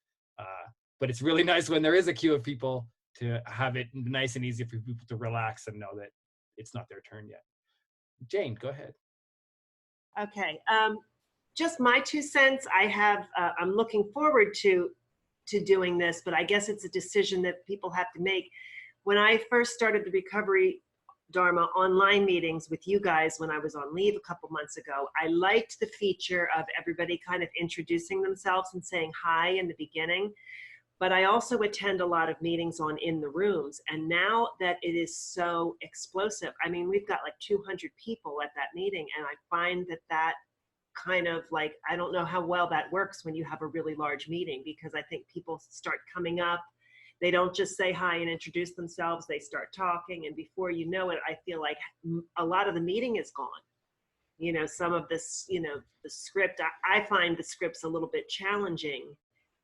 [SPEAKER 1] But it's really nice when there is a queue of people to have it nice and easy for people to relax and know that it's not their turn yet. Jane, go ahead.
[SPEAKER 11] Okay, just my 2 cents. I'm looking forward to doing this, but I guess it's a decision that people have to make. When I first started the Recovery Dharma online meetings with you guys when I was on leave a couple months ago, I liked the feature of everybody kind of introducing themselves and saying hi in the beginning. But I also attend a lot of meetings on InTheRooms, and now that it is so explosive, I mean, we've got like 200 people at that meeting, and I find that kind of like, I don't know how well that works when you have a really large meeting, because I think people start coming up. They don't just say hi and introduce themselves, they start talking, and before you know it, I feel like a lot of the meeting is gone. Some of this, the script, I find the scripts a little bit challenging,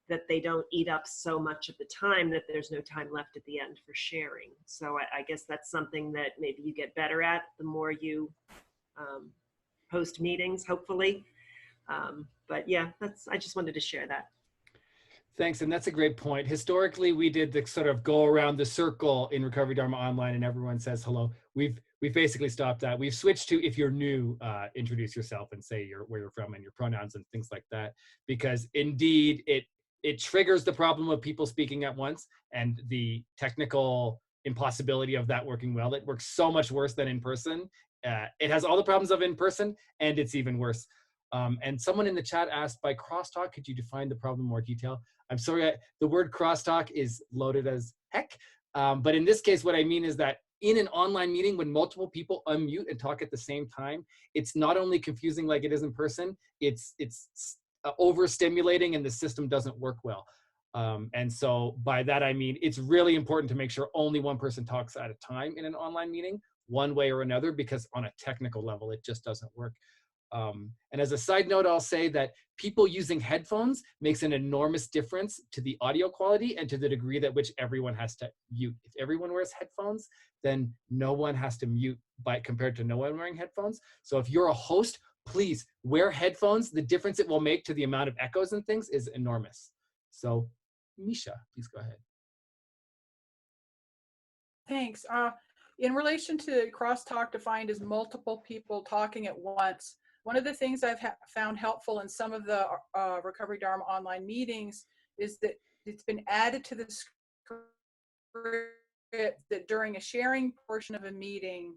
[SPEAKER 11] that they don't eat up so much of the time that there's no time left at the end for sharing. So I guess that's something that maybe you get better at the more you host meetings, hopefully. But yeah, I just wanted to share that.
[SPEAKER 1] Thanks, and that's a great point. Historically, we did the sort of go around the circle in Recovery Dharma Online and everyone says hello. We've basically stopped that. We've switched to, if you're new, introduce yourself and say where you're from and your pronouns and things like that, because indeed it triggers the problem of people speaking at once, and the technical impossibility of that working well. It works so much worse than in person. It has all the problems of in person, and it's even worse. And someone in the chat asked, by crosstalk, could you define the problem in more detail? I'm sorry, the word crosstalk is loaded as heck. But in this case, what I mean is that in an online meeting, when multiple people unmute and talk at the same time, it's not only confusing like it is in person, it's overstimulating and the system doesn't work well. And so by that, I mean, it's really important to make sure only one person talks at a time in an online meeting, one way or another, because on a technical level, it just doesn't work. And as a side note, I'll say that people using headphones makes an enormous difference to the audio quality and to the degree that which everyone has to mute. If everyone wears headphones, then no one has to mute compared to no one wearing headphones. So if you're a host, please wear headphones. The difference it will make to the amount of echoes and things is enormous. So Misha, please go ahead.
[SPEAKER 8] Thanks. In relation to crosstalk, defined as multiple people talking at once, one of the things I've found helpful in some of the Recovery Dharma online meetings is that it's been added to the script that during a sharing portion of a meeting,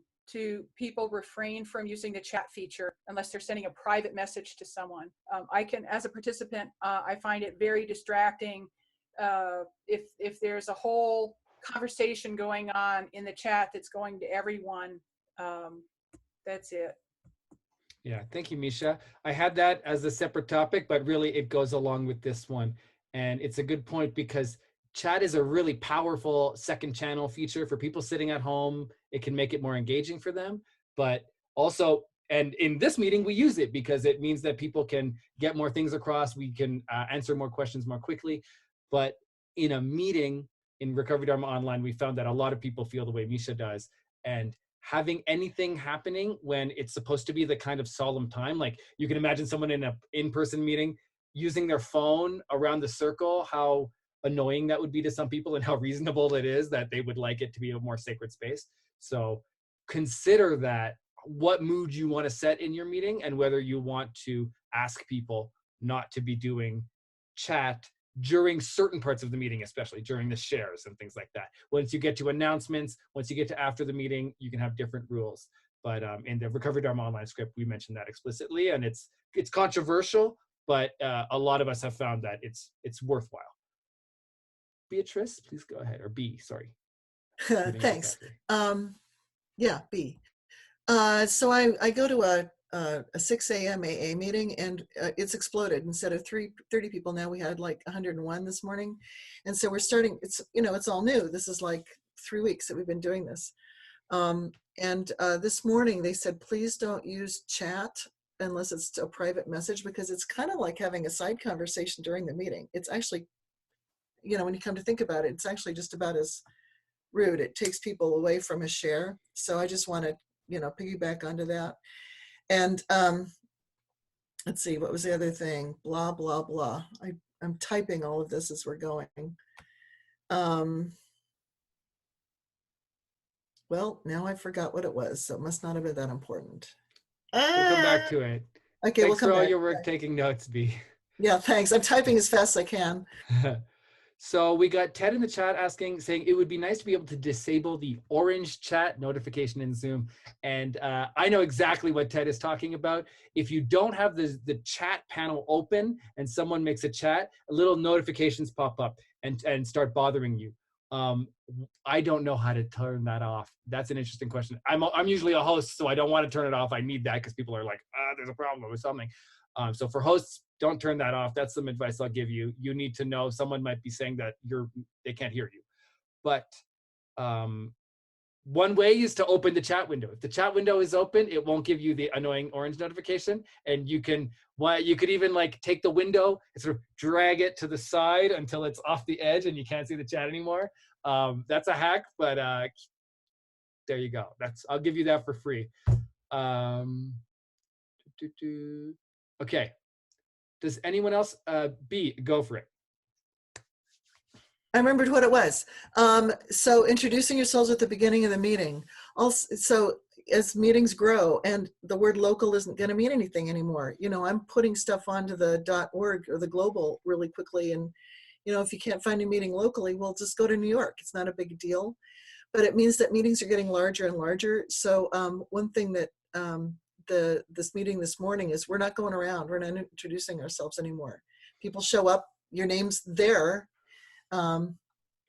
[SPEAKER 8] people refrain from using the chat feature unless they're sending a private message to someone. I can, as a participant, I find it very distracting if there's a whole conversation going on in the chat that's going to everyone. That's it.
[SPEAKER 1] Yeah, thank you, Misha. I had that as a separate topic, but really it goes along with this one. And it's a good point because chat is a really powerful second channel feature for people sitting at home. It can make it more engaging for them, but also, and in this meeting, we use it because it means that people can get more things across. We can answer more questions more quickly. But in a meeting in Recovery Dharma Online, we found that a lot of people feel the way Misha does. And having anything happening when it's supposed to be the kind of solemn time, like you can imagine someone in an in-person meeting using their phone around the circle, how annoying that would be to some people and how reasonable it is that they would like it to be a more sacred space. So consider that, what mood you want to set in your meeting and whether you want to ask people not to be doing chat during certain parts of the meeting, especially during the shares and things like that. Once you get to announcements, once you get to after the meeting, you can have different rules. But in the Recovery Dharma Online script, we mentioned that explicitly, and it's controversial, but a lot of us have found that it's worthwhile. Beatrice, please go ahead, or B, sorry.
[SPEAKER 16] Thanks. Yeah, B. So I go to a 6 a.m. AA meeting, and it's exploded. Instead of 30 people, now we had like 101 this morning. And so we're starting, it's all new. This is like 3 weeks that we've been doing this. This morning they said, please don't use chat unless it's a private message, because it's kind of like having a side conversation during the meeting. It's actually, when you come to think about it, it's actually just about as rude. It takes people away from a share. So I just want to, piggyback onto that. And let's see, what was the other thing? Blah, blah, blah. I'm typing all of this as we're going. Well, now I forgot what it was, so it must not have been that important.
[SPEAKER 1] We'll come back to it.
[SPEAKER 16] Okay,
[SPEAKER 1] thanks for all your work taking notes, B.
[SPEAKER 16] Yeah, thanks. I'm typing as fast as I can.
[SPEAKER 1] So we got Ted in the chat saying it would be nice to be able to disable the orange chat notification in Zoom. And I know exactly what Ted is talking about. If you don't have the chat panel open and someone makes a chat, little notifications pop up and start bothering you. I don't know how to turn that off. That's an interesting question. I'm usually a host, so I don't want to turn it off. I need that because people are like, there's a problem with something. So for hosts, don't turn that off. That's some advice I'll give you. You need to know someone might be saying that they can't hear you. But one way is to open the chat window. If the chat window is open, it won't give you the annoying orange notification. And you could even like take the window and sort of drag it to the side until it's off the edge and you can't see the chat anymore. That's a hack, but there you go. I'll give you that for free. Okay. Does anyone else? B, go for it.
[SPEAKER 16] I remembered what it was. So introducing yourselves at the beginning of the meeting. Also, so as meetings grow, and the word local isn't going to mean anything anymore. I'm putting stuff onto the .org or the global really quickly, and if you can't find a meeting locally, well, just go to New York. It's not a big deal. but it means that meetings are getting larger and larger. So one thing that this meeting this morning is we're not going around. We're not introducing ourselves anymore. People show up, your name's there.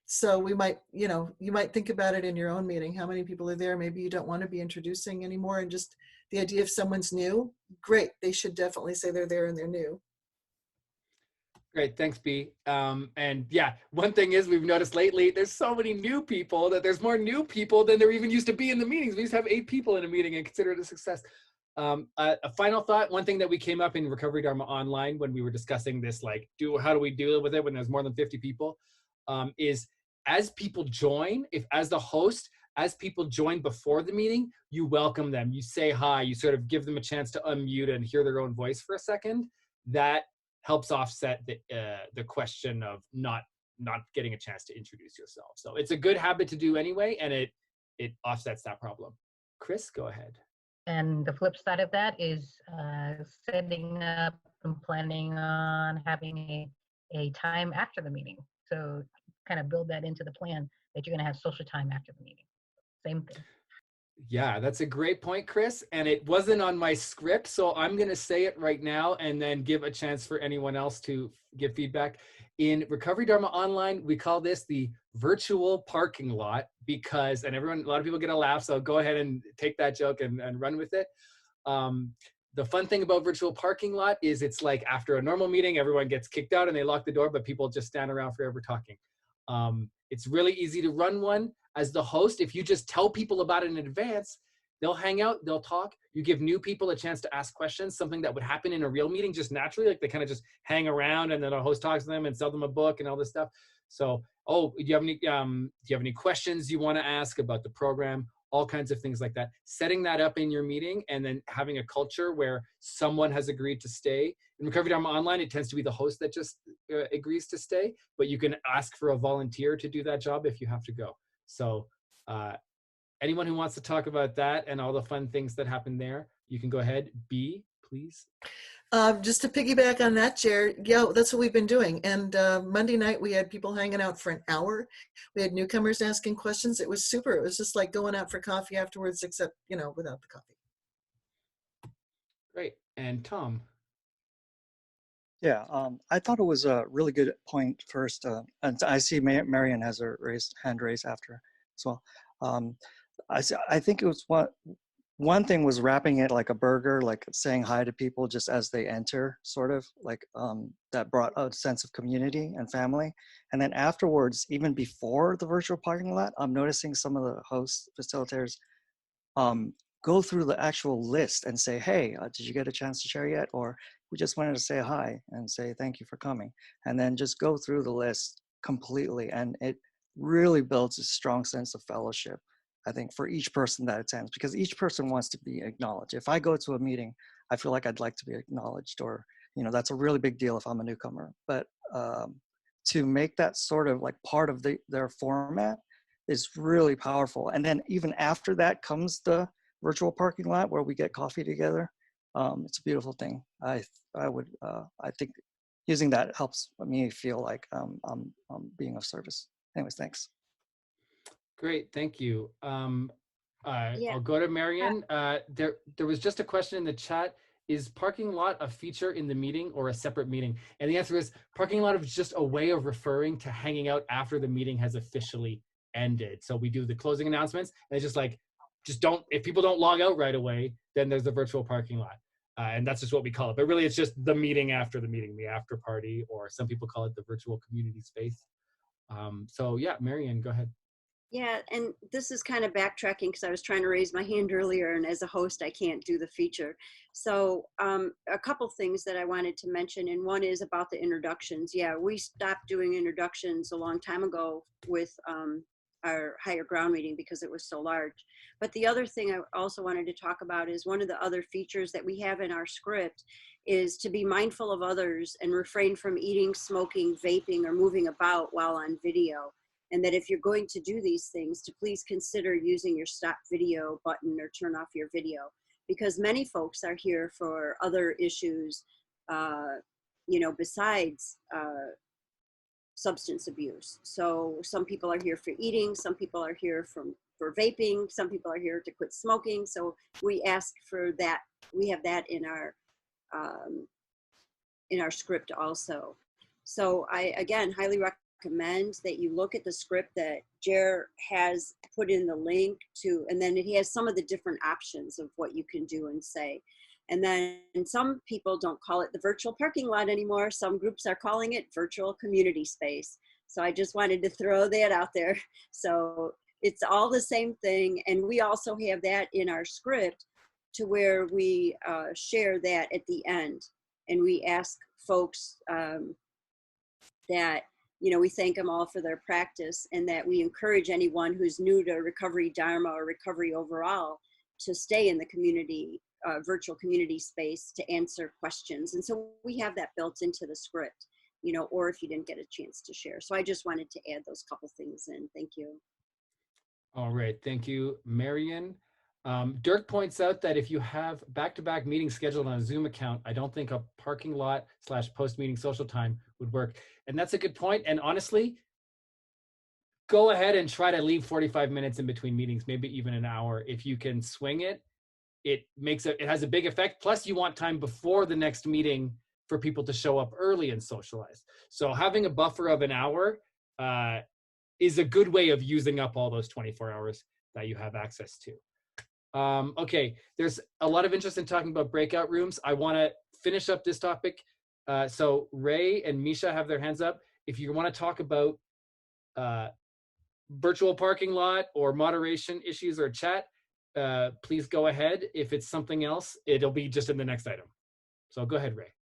[SPEAKER 16] So we might, you might think about it in your own meeting. How many people are there? Maybe you don't want to be introducing anymore. And just the idea if someone's new, great. They should definitely say they're there and they're new.
[SPEAKER 1] Great, thanks, B. And yeah, one thing is we've noticed lately, there's so many new people that there's more new people than there even used to be in the meetings. We used to have 8 people in a meeting and consider it a success. A final thought, one thing that we came up in Recovery Dharma Online when we were discussing this, like, how do we deal with it when there's more than 50 people, is as people join, as the host, as people join before the meeting, you welcome them, you say hi, you sort of give them a chance to unmute and hear their own voice for a second. That helps offset the question of not getting a chance to introduce yourself. So it's a good habit to do anyway, and it offsets that problem. Chris, go ahead.
[SPEAKER 2] And the flip side of that is setting up and planning on having a time after the meeting. So kind of build that into the plan that you're going to have social time after the meeting. Same thing.
[SPEAKER 1] Yeah, that's a great point, Chris. And it wasn't on my script, so I'm going to say it right now and then give a chance for anyone else to give feedback. In Recovery Dharma Online, we call this the virtual parking lot because, and a lot of people get a laugh, so go ahead and take that joke and run with it. The fun thing about virtual parking lot is it's like after a normal meeting, everyone gets kicked out and they lock the door, but people just stand around forever talking. It's really easy to run one. As the host, if you just tell people about it in advance, they'll hang out, they'll talk. You give new people a chance to ask questions, something that would happen in a real meeting just naturally, like they kind of just hang around and then a host talks to them and sell them a book and all this stuff. So, do you have any questions you want to ask about the program? All kinds of things like that. Setting that up in your meeting and then having a culture where someone has agreed to stay. In Recovery Dharma Online, it tends to be the host that just agrees to stay, but you can ask for a volunteer to do that job if you have to go. So anyone who wants to talk about that and all the fun things that happen there, you can go ahead. B, please.
[SPEAKER 16] Just to piggyback on that, Jared, yeah, that's what we've been doing. And Monday night, we had people hanging out for an hour. We had newcomers asking questions. It was super. It was just like going out for coffee afterwards, except, without the coffee.
[SPEAKER 1] Great. And Tom?
[SPEAKER 5] Yeah, I thought it was a really good point first. And I see Marion has her hand raised after as well. I think it was one thing was wrapping it like a burger, like saying hi to people just as they enter, sort of like that brought a sense of community and family. And then afterwards, even before the virtual parking lot, I'm noticing some of the host facilitators go through the actual list and say, hey, did you get a chance to share yet? Or we just wanted to say hi and say thank you for coming. And then just go through the list completely. And it really builds a strong sense of fellowship, I think, for each person that attends, because each person wants to be acknowledged. If I go to a meeting, I feel like I'd like to be acknowledged, or, that's a really big deal if I'm a newcomer. But to make that sort of like part of their format is really powerful. And then even after that comes the virtual parking lot where we get coffee together. It's a beautiful thing. I think using that helps me feel like I'm being of service. Anyways, thanks.
[SPEAKER 1] Great, thank you. I'll go to Marion. There was just a question in the chat. Is parking lot a feature in the meeting or a separate meeting? And the answer is parking lot is just a way of referring to hanging out after the meeting has officially ended. So we do the closing announcements and it's just like, if people don't log out right away, then there's the virtual parking lot. And that's just what we call it. But really it's just the meeting after the meeting, the after party, or some people call it the virtual community space. So yeah, Marianne, go ahead.
[SPEAKER 17] Yeah, and this is kind of backtracking because I was trying to raise my hand earlier, and as a host, I can't do the feature. So a couple things that I wanted to mention, and one is about the introductions. Yeah, we stopped doing introductions a long time ago with our higher ground meeting because it was so large. But the other thing I also wanted to talk about is one of the other features that we have in our script is to be mindful of others and refrain from eating, smoking, vaping, or moving about while on video. And that if you're going to do these things, to please consider using your stop video button or turn off your video, because many folks are here for other issues, besides substance abuse. So some people are here for eating, some people are here for vaping, some people are here to quit smoking. So we ask for that. We have that in our script also. So I, again, highly recommend that you look at the script that Jer has put in the link to, and then it has some of the different options of what you can do and say. And then some people don't call it the virtual parking lot anymore. Some groups are calling it virtual community space. So I just wanted to throw that out there. So it's all the same thing. And we also have that in our script to where we share that at the end. And we ask folks that, you know, we thank them all for their practice, and that we encourage anyone who's new to recovery Dharma or recovery overall to stay in the community, virtual community space to answer questions. And so we have that built into the script, you know, or if you didn't get a chance to share. So I just wanted to add those couple things in. Thank you.
[SPEAKER 1] All right, thank you, Marion. Dirk points out that if you have back-to-back meetings scheduled on a Zoom account, I don't think a parking lot / post-meeting social time would work. And that's a good point. And honestly, go ahead and try to leave 45 minutes in between meetings, maybe even an hour. If you can swing it, it has a big effect. Plus you want time before the next meeting for people to show up early and socialize. So having a buffer of an hour is a good way of using up all those 24 hours that you have access to. Okay, there's a lot of interest in talking about breakout rooms. I want to finish up this topic. So Ray and Misha have their hands up. If you want to talk about virtual parking lot or moderation issues or chat, please go ahead. If it's something else, it'll be just in the next item. So go ahead, Ray.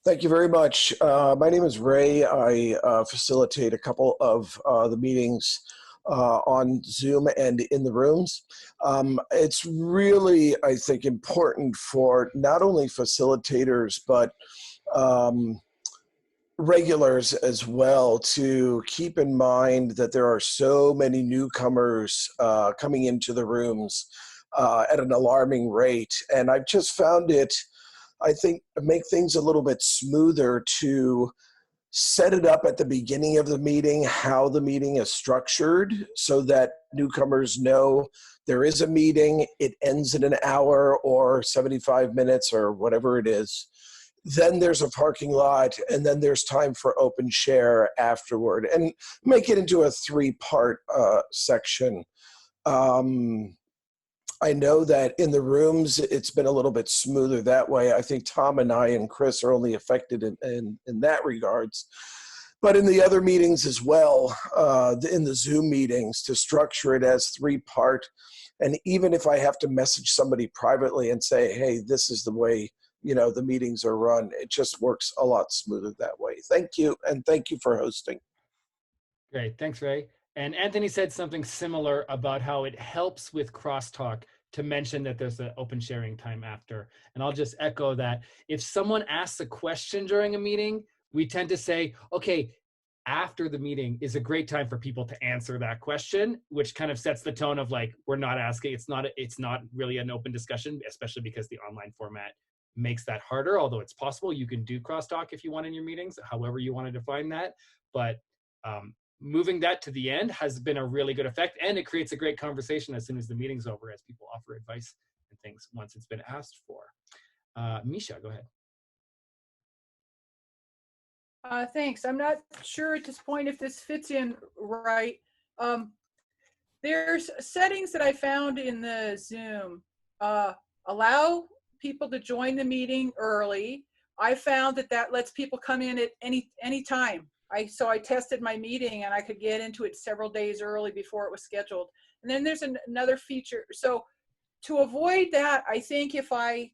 [SPEAKER 18] Thank you very much. My name is Ray. I facilitate a couple of the meetings on Zoom and in the rooms. It's really, I think, important for not only facilitators, but regulars as well to keep in mind that there are so many newcomers coming into the rooms at an alarming rate. And I've just found it, I think, make things a little bit smoother to set it up at the beginning of the meeting, how the meeting is structured, so that newcomers know there is a meeting, it ends in an hour or 75 minutes or whatever it is. Then there's a parking lot, and then there's time for open share afterward, and make it into a 3-part section. I know that in the rooms, it's been a little bit smoother that way. I think Tom and I and Chris are only affected in that regards. But in the other meetings as well, in the Zoom meetings, to structure it as 3-part. And even if I have to message somebody privately and say, hey, this is the way, you know, the meetings are run, it just works a lot smoother that way. Thank you. And thank you for hosting.
[SPEAKER 1] Great, thanks, Ray. And Anthony said something similar about how it helps with crosstalk to mention that there's an open sharing time after. And I'll just echo that. If someone asks a question during a meeting, we tend to say, okay, after the meeting is a great time for people to answer that question, which kind of sets the tone of like, we're not asking, it's not really an open discussion, especially because the online format makes that harder. Although it's possible you can do crosstalk if you want in your meetings, however you want to define that. But moving that to the end has been a really good effect, and it creates a great conversation as soon as the meeting's over, as people offer advice and things once it's been asked for. Misha, go ahead.
[SPEAKER 8] Thanks. I'm not sure at this point if this fits in right. There's settings that I found in the Zoom. Allow people to join the meeting early. I found that lets people come in at any time. So I tested my meeting and I could get into it several days early before it was scheduled. And then there's another feature. So to avoid that, I think if I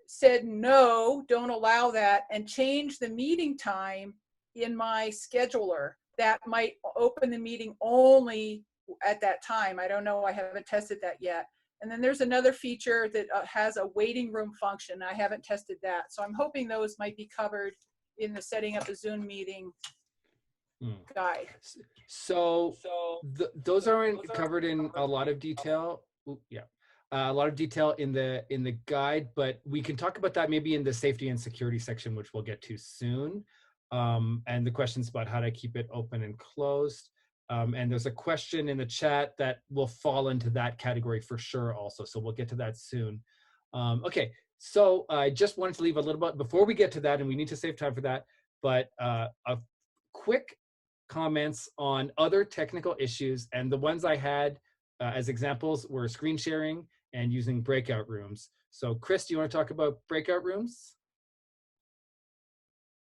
[SPEAKER 8] said, no, don't allow that, and change the meeting time in my scheduler, that might open the meeting only at that time. I don't know, I haven't tested that yet. And then there's another feature that has a waiting room function. I haven't tested that. So I'm hoping those might be covered in the setting up a Zoom meeting guide.
[SPEAKER 1] So those aren't covered in a lot of detail. A lot of detail in the guide, but we can talk about that maybe in the safety and security section, which we'll get to soon. And the question's about how to keep it open and closed. And there's a question in the chat that will fall into that category for sure also. So we'll get to that soon. Okay, so I just wanted to leave a little bit before we get to that, and we need to save time for that, but a quick comments on other technical issues. And the ones I had as examples were screen sharing and using breakout rooms. So Chris, do you want to talk about breakout rooms?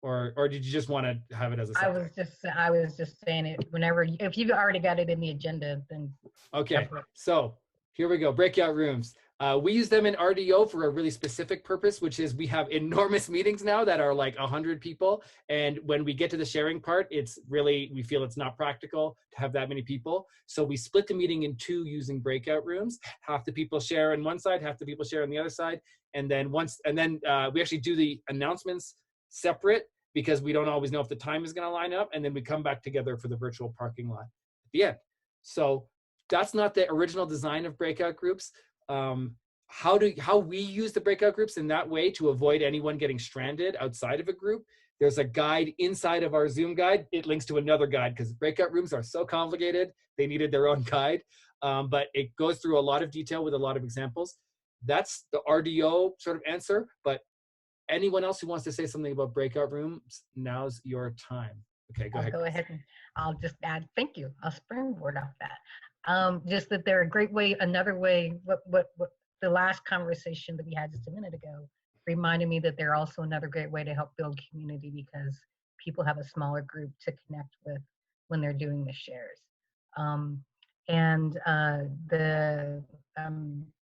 [SPEAKER 1] Or did you just want to have it as a subject?
[SPEAKER 2] I was just saying it whenever, if you've already got it in the agenda, then.
[SPEAKER 1] Okay, so here we go, breakout rooms. We use them in RDO for a really specific purpose, which is we have enormous meetings now that are like 100 people. And when we get to the sharing part, it's really, we feel it's not practical to have that many people. So we split the meeting in two using breakout rooms. Half the people share on one side, half the people share on the other side. And then we actually do the announcements separate because we don't always know if the time is going to line up. And then we come back together for the virtual parking lot at the end. So that's not the original design of breakout groups. How we use the breakout groups in that way to avoid anyone getting stranded outside of a group. There's a guide inside of our Zoom guide. It links to another guide because breakout rooms are so complicated. They needed their own guide, but it goes through a lot of detail with a lot of examples. That's the RDO sort of answer, but anyone else who wants to say something about breakout rooms, now's your time. Okay, go ahead.
[SPEAKER 2] I'll go ahead and I'll just add, thank you. I'll springboard off that. Just that they're a great way, another way, what the last conversation that we had just a minute ago reminded me that they're also another great way to help build community because people have a smaller group to connect with when they're doing the shares. I'm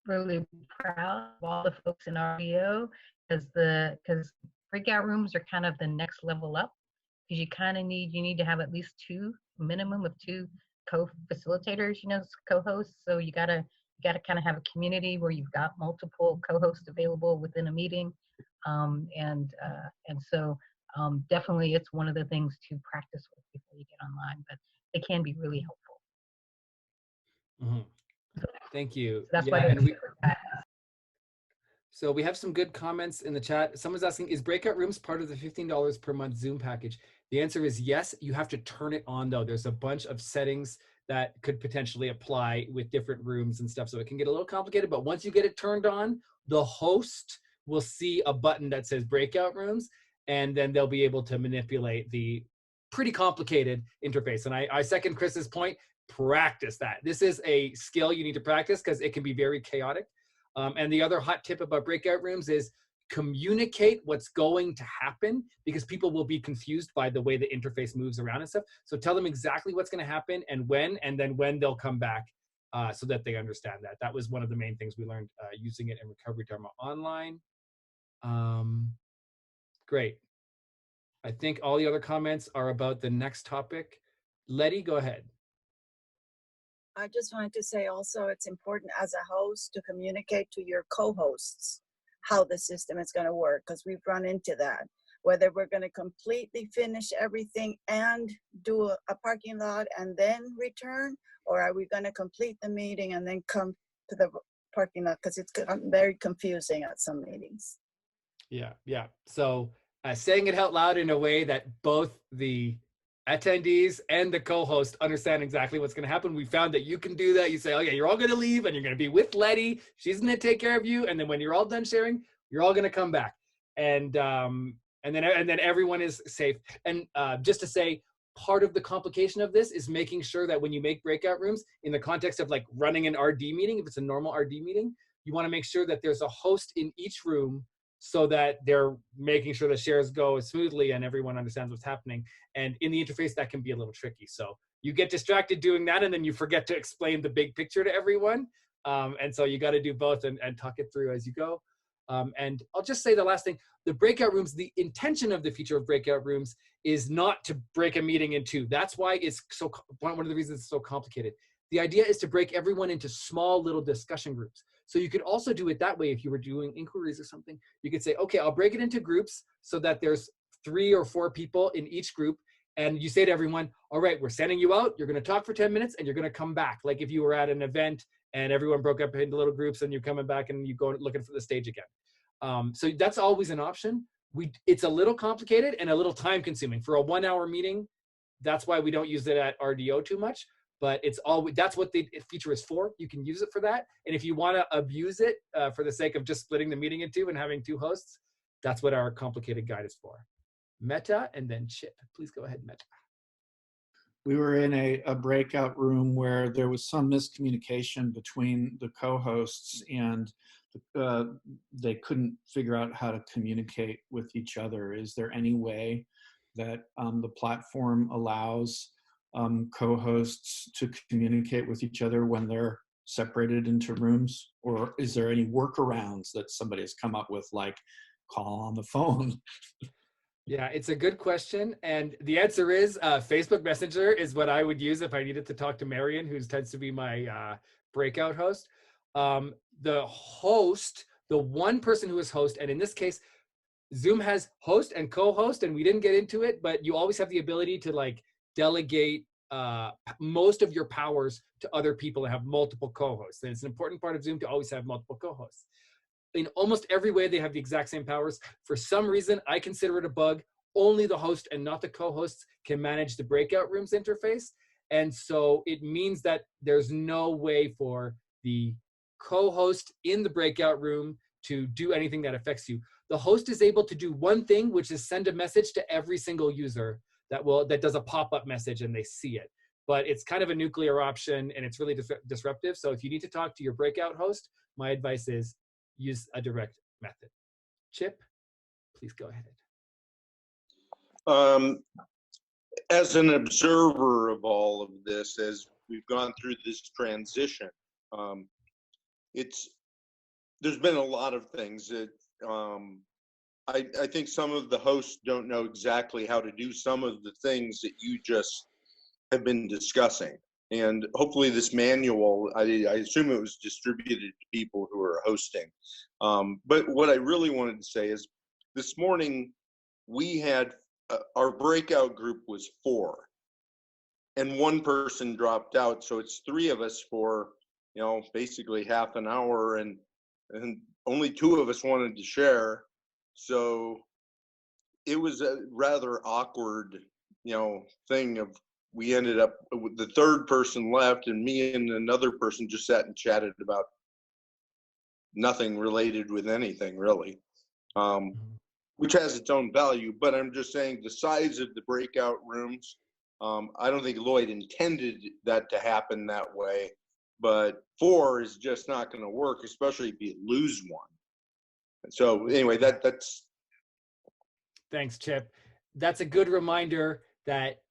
[SPEAKER 2] really proud of all the folks in RDO because breakout rooms are kind of the next level up because you need to have at least minimum of two co-facilitators, co-hosts. So you gotta kind of have a community where you've got multiple co-hosts available within a meeting, and so definitely it's one of the things to practice with before you get online, but it can be really helpful.
[SPEAKER 1] Thank you.
[SPEAKER 2] So that's why
[SPEAKER 1] So we have some good comments in the chat. Someone's asking, is breakout rooms part of the $15 per month Zoom package? The answer is yes. You have to turn it on though. There's a bunch of settings that could potentially apply with different rooms and stuff. So it can get a little complicated, but once you get it turned on, the host will see a button that says breakout rooms, and then they'll be able to manipulate the pretty complicated interface. And I second Chris's point, practice that. This is a skill you need to practice because it can be very chaotic. And the other hot tip about breakout rooms is communicate what's going to happen because people will be confused by the way the interface moves around and stuff. So tell them exactly what's going to happen and then when they'll come back so that they understand that. That was one of the main things we learned using it in Recovery Dharma Online. Great. I think all the other comments are about the next topic. Letty, go ahead.
[SPEAKER 3] I just wanted to say also it's important as a host to communicate to your co-hosts how the system is going to work, because we've run into that. Whether we're going to completely finish everything and do a parking lot and then return, or are we going to complete the meeting and then come to the parking lot, because it's very confusing at some meetings.
[SPEAKER 1] Yeah. So saying it out loud in a way that both the attendees and the co-host understand exactly what's going to happen. We found that you can do that. You say, oh yeah, you're all going to leave and you're going to be with Letty. She's going to take care of you. And then when you're all done sharing, you're all going to come back. And then everyone is safe. And just to say, part of the complication of this is making sure that when you make breakout rooms in the context of like running an RD meeting, if it's a normal RD meeting, you want to make sure that there's a host in each room so that they're making sure the shares go smoothly and everyone understands what's happening. And in the interface, that can be a little tricky. So you get distracted doing that, and then you forget to explain the big picture to everyone. And so you got to do both and talk it through as you go. And I'll just say the last thing, the breakout rooms, the intention of the feature of breakout rooms is not to break a meeting in two. That's why it's so, one of the reasons it's so complicated. The idea is to break everyone into small little discussion groups. So you could also do it that way if you were doing inquiries or something. You could say, okay, I'll break it into groups so that there's 3 or 4 people in each group. And you say to everyone, all right, we're sending you out. You're going to talk for 10 minutes and you're going to come back. Like if you were at an event and everyone broke up into little groups and you're coming back and you go looking for the stage again. So that's always an option. it's a little complicated and a little time consuming for a 1 hour meeting. That's why we don't use it at RDO too much, but that's what the feature is for. You can use it for that. And if you want to abuse it for the sake of just splitting the meeting in two and having two hosts, that's what our complicated guide is for. Meta and then Chip. Please go ahead, Meta.
[SPEAKER 6] We were in a breakout room where there was some miscommunication between the co-hosts, and they couldn't figure out how to communicate with each other. Is there any way that the platform allows co-hosts to communicate with each other when they're separated into rooms? Or is there any workarounds that somebody has come up with, like call on the phone?
[SPEAKER 1] Yeah, it's a good question. And the answer is Facebook Messenger is what I would use if I needed to talk to Marion, who tends to be my breakout host. The host, the one person who is host, and in this case, Zoom has host and co-host, and we didn't get into it, but you always have the ability to like delegate most of your powers to other people and have multiple co-hosts. And it's an important part of Zoom to always have multiple co-hosts. In almost every way, they have the exact same powers. For some reason, I consider it a bug. Only the host and not the co-hosts can manage the breakout rooms interface. And so it means that there's no way for the co-host in the breakout room to do anything that affects you. The host is able to do one thing, which is send a message to every single user that does a pop-up message and they see it. But it's kind of a nuclear option and it's really disruptive. So if you need to talk to your breakout host, my advice is use a direct method. Chip, please go ahead.
[SPEAKER 19] As an observer of all of this, as we've gone through this transition, there's been a lot of things that I think some of the hosts don't know exactly how to do some of the things that you just have been discussing. And hopefully this manual, I assume it was distributed to people who are hosting. But what I really wanted to say is this morning we had, our breakout group was 4 and one person dropped out. So it's 3 of us for, basically half an hour, and only 2 of us wanted to share. So it was a rather awkward, thing of, we ended up, the 3rd person left and me and another person just sat and chatted about nothing related with anything really, which has its own value. But I'm just saying the size of the breakout rooms, I don't think Lloyd intended that to happen that way, but 4 is just not going to work, especially if you lose one. So anyway, that's.
[SPEAKER 1] Thanks, Chip. That's a good reminder that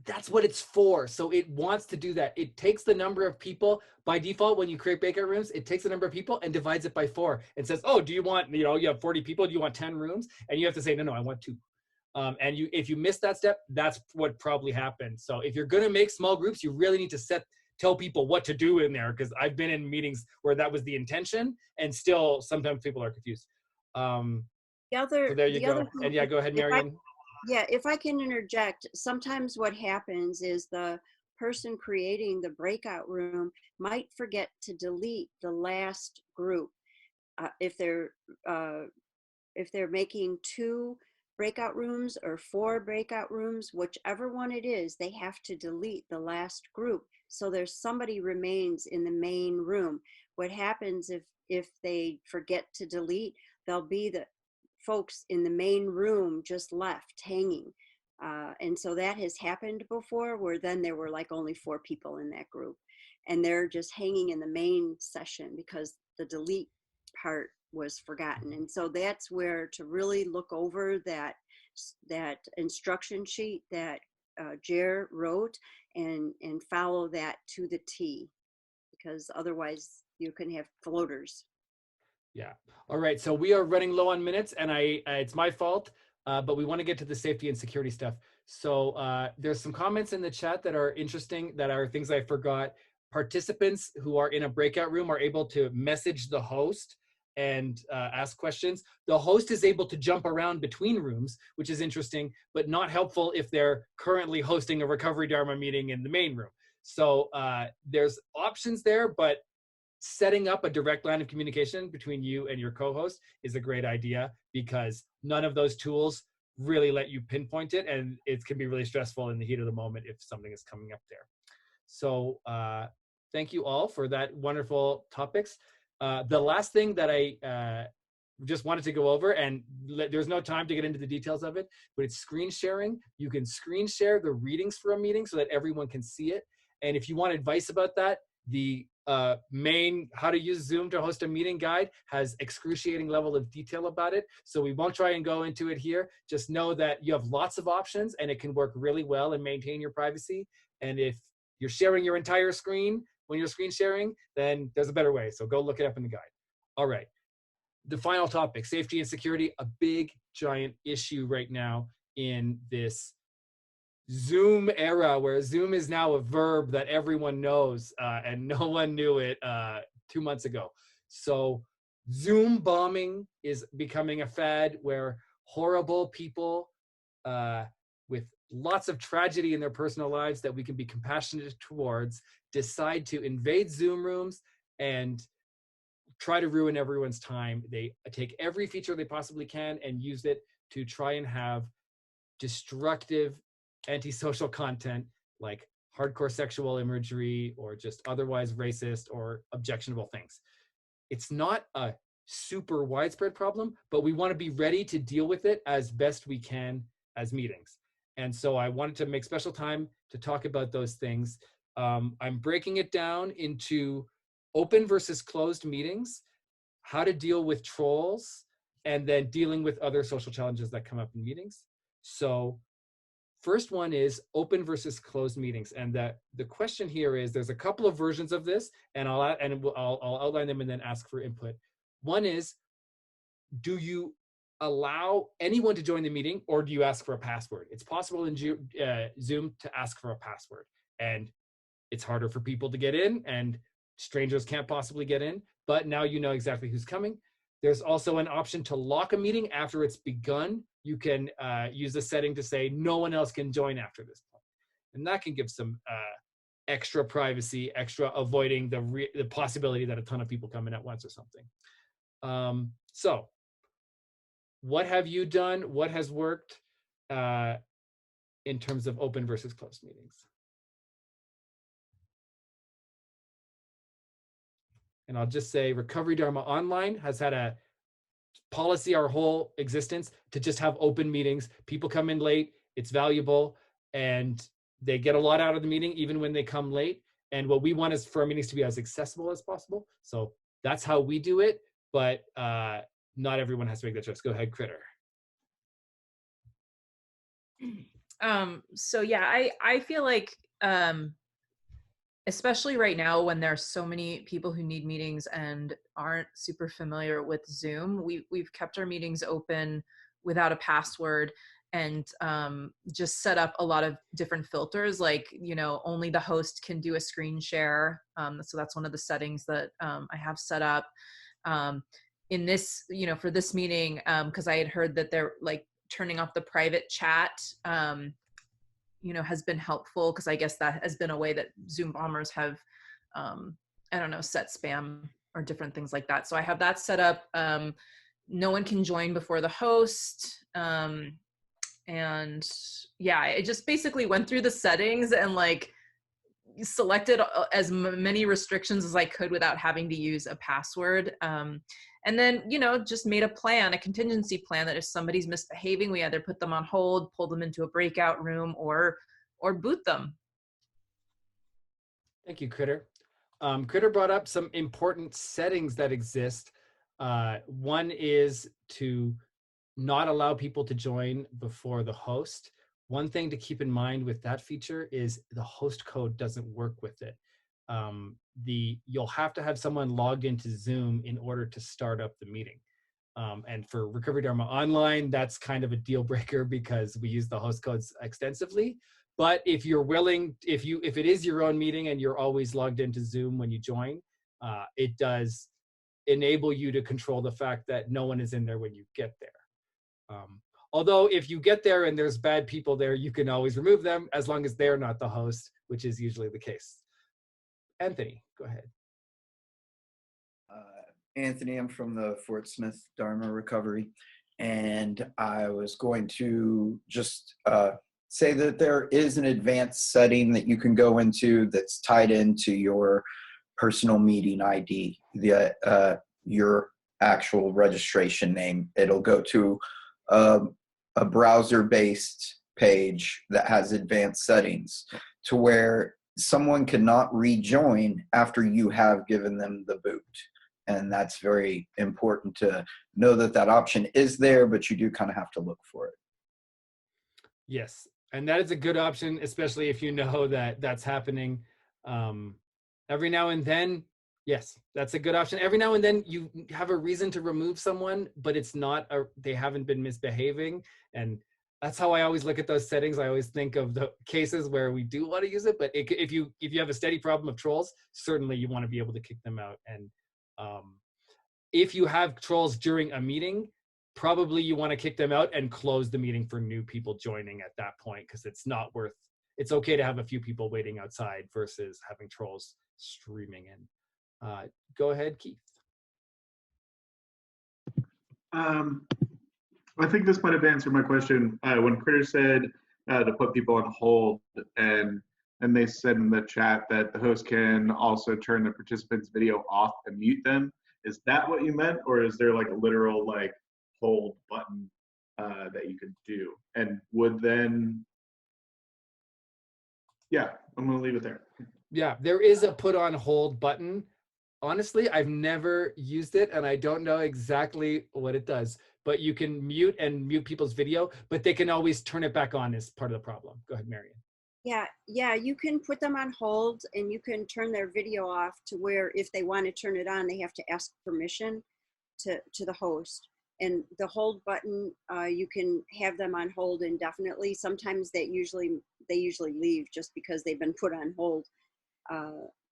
[SPEAKER 1] that's what it's for. So it wants to do that. It takes the number of people by default. When you create breakout rooms, it takes the number of people and divides it by 4 and says, oh, do you want, you have 40 people, do you want 10 rooms? And you have to say, no, I want 2. And if you miss that step, that's what probably happened. So if you're going to make small groups, you really need to tell people what to do in there, because I've been in meetings where that was the intention and still sometimes people are confused. So there you go. And yeah, go ahead, Marion.
[SPEAKER 17] If I can interject, sometimes what happens is the person creating the breakout room might forget to delete the last group. If they're making 2 breakout rooms or 4 breakout rooms, whichever one it is, they have to delete the last group. So there's somebody remains in the main room. What happens if they forget to delete, there'll be the folks in the main room just left hanging. And so that has happened before, where then there were like only 4 people in that group and they're just hanging in the main session because the delete part was forgotten. And so that's where to really look over that instruction sheet that Jer wrote and follow that to the T, because otherwise you can have floaters.
[SPEAKER 1] Yeah. All right. So we are running low on minutes, and it's my fault, but we want to get to the safety and security stuff. So there's some comments in the chat that are interesting, that are things I forgot. Participants who are in a breakout room are able to message the host and ask questions. The host is able to jump around between rooms, which is interesting, but not helpful if they're currently hosting a Recovery Dharma meeting in the main room. So there's options there, but setting up a direct line of communication between you and your co-host is a great idea, because none of those tools really let you pinpoint it, and it can be really stressful in the heat of the moment if something is coming up there. So thank you all for that wonderful topics. The last thing that I just wanted to go over, and there's no time to get into the details of it, but it's screen sharing. You can screen share the readings for a meeting so that everyone can see it. And if you want advice about that, the main how to use Zoom to host a meeting guide has excruciating level of detail about it. So we won't try and go into it here. Just know that you have lots of options and it can work really well and maintain your privacy. And if you're sharing your entire screen when you're screen sharing, then there's a better way. So go look it up in the guide. All right. The final topic, safety and security, a big, giant issue right now in this Zoom era, where Zoom is now a verb that everyone knows, and no one knew it 2 months ago. So Zoom bombing is becoming a fad where horrible people with lots of tragedy in their personal lives that we can be compassionate towards decide to invade Zoom rooms and try to ruin everyone's time. They take every feature they possibly can and use it to try and have destructive antisocial content like hardcore sexual imagery or just otherwise racist or objectionable things. It's not a super widespread problem, but we want to be ready to deal with it as best we can as meetings. And so I wanted to make special time to talk about those things. I'm breaking it down into open versus closed meetings, how to deal with trolls, and then dealing with other social challenges that come up in meetings. So first one is open versus closed meetings. And the question here is, there's a couple of versions of this, and I'll outline them and then ask for input. One is, do you allow anyone to join the meeting, or do you ask for a password? It's possible in Zoom to ask for a password, and it's harder for people to get in, and strangers can't possibly get in, but now you know exactly who's coming. There's also an option to lock a meeting after it's begun. You can use a setting to say no one else can join after this point. And that can give some extra privacy, extra avoiding the possibility that a ton of people come in at once or something. So what have you done? What has worked in terms of open versus closed meetings? And I'll just say Recovery Dharma Online has had a policy our whole existence to just have open meetings. People come in late, it's valuable, and they get a lot out of the meeting even when they come late. And what we want is for our meetings to be as accessible as possible. So that's how we do it, but not everyone has to make that choice. Go ahead, Critter.
[SPEAKER 12] So yeah, I feel like especially right now when there's so many people who need meetings and aren't super familiar with Zoom, we've kept our meetings open without a password, and just set up a lot of different filters, like, you know, only the host can do a screen share. So that's one of the settings that I have set up. In this, you know, for this meeting, because I had heard that they're like turning off the private chat, you know, has been helpful, because I guess that has been a way that Zoom bombers have, I don't know, set spam or different things like that. So I have that set up. No one can join before the host. And yeah, I just basically went through the settings and like selected as many restrictions as I could without having to use a password. And then, you know, just made a plan, a contingency plan, that if somebody's misbehaving, we either put them on hold, pull them into a breakout room, or boot them.
[SPEAKER 1] Thank you, Critter. Critter brought up some important settings that exist. One is to not allow people to join before the host. One thing to keep in mind with that feature is the host code doesn't work with it. You'll have to have someone logged into Zoom in order to start up the meeting. And for Recovery Dharma Online, that's kind of a deal breaker because we use the host codes extensively. But if you're willing, if it is your own meeting and you're always logged into Zoom when you join, it does enable you to control the fact that no one is in there when you get there. Although if you get there and there's bad people there, you can always remove them as long as they're not the host, which is usually the case. Anthony, go ahead.
[SPEAKER 20] Anthony. I'm from the Fort Smith Dharma Recovery. And I was going to just say that there is an advanced setting that you can go into that's tied into your personal meeting ID, your actual registration name. It'll go to a browser-based page that has advanced settings to where someone cannot rejoin after you have given them the boot. And that's very important to know that that option is there, but you do kind of have to look for it.
[SPEAKER 1] Yes, and that is a good option, especially if you know that that's happening every now and then. Yes, that's a good option. Every now and then you have a reason to remove someone, but it's not they haven't been misbehaving. And that's how I always look at those settings. I always think of the cases where we do want to use it, but if you have a steady problem of trolls, certainly you want to be able to kick them out. And if you have trolls during a meeting, probably you want to kick them out and close the meeting for new people joining at that point, because it's okay to have a few people waiting outside versus having trolls streaming in. Go ahead, Keith.
[SPEAKER 15] I think this might have answered my question. When Critter said to put people on hold, and they said in the chat that the host can also turn the participant's video off and mute them. Is that what you meant, or is there like a literal like hold button that you could do? And would then, yeah, I'm gonna leave it there.
[SPEAKER 1] Yeah, there is a put on hold button. Honestly, I've never used it and I don't know exactly what it does, but you can mute people's video, but they can always turn it back on as part of the problem. Go ahead, Marian.
[SPEAKER 17] Yeah, you can put them on hold and you can turn their video off to where if they want to turn it on, they have to ask permission to the host. And the hold button, you can have them on hold indefinitely. Sometimes they usually leave just because they've been put on hold.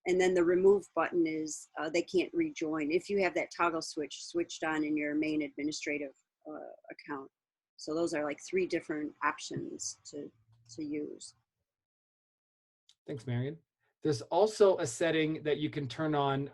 [SPEAKER 17] And then the remove button is they can't rejoin if you have that toggle switched on in your main administrative account. So those are like 3 different options to use.
[SPEAKER 1] Thanks, Marian. There's also a setting that you can turn on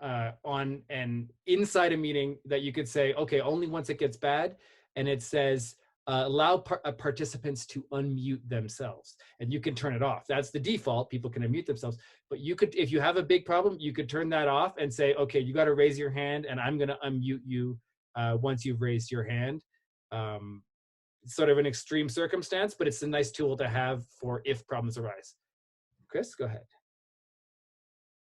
[SPEAKER 1] and inside a meeting that you could say, okay, only once it gets bad, and it says allow participants to unmute themselves, and you can turn it off. That's the default. People can unmute themselves, but you could, if you have a big problem, you could turn that off and say, okay, you got to raise your hand, and I'm going to unmute you once you've raised your hand. Sort of an extreme circumstance, but it's a nice tool to have for if problems arise. Chris, go ahead.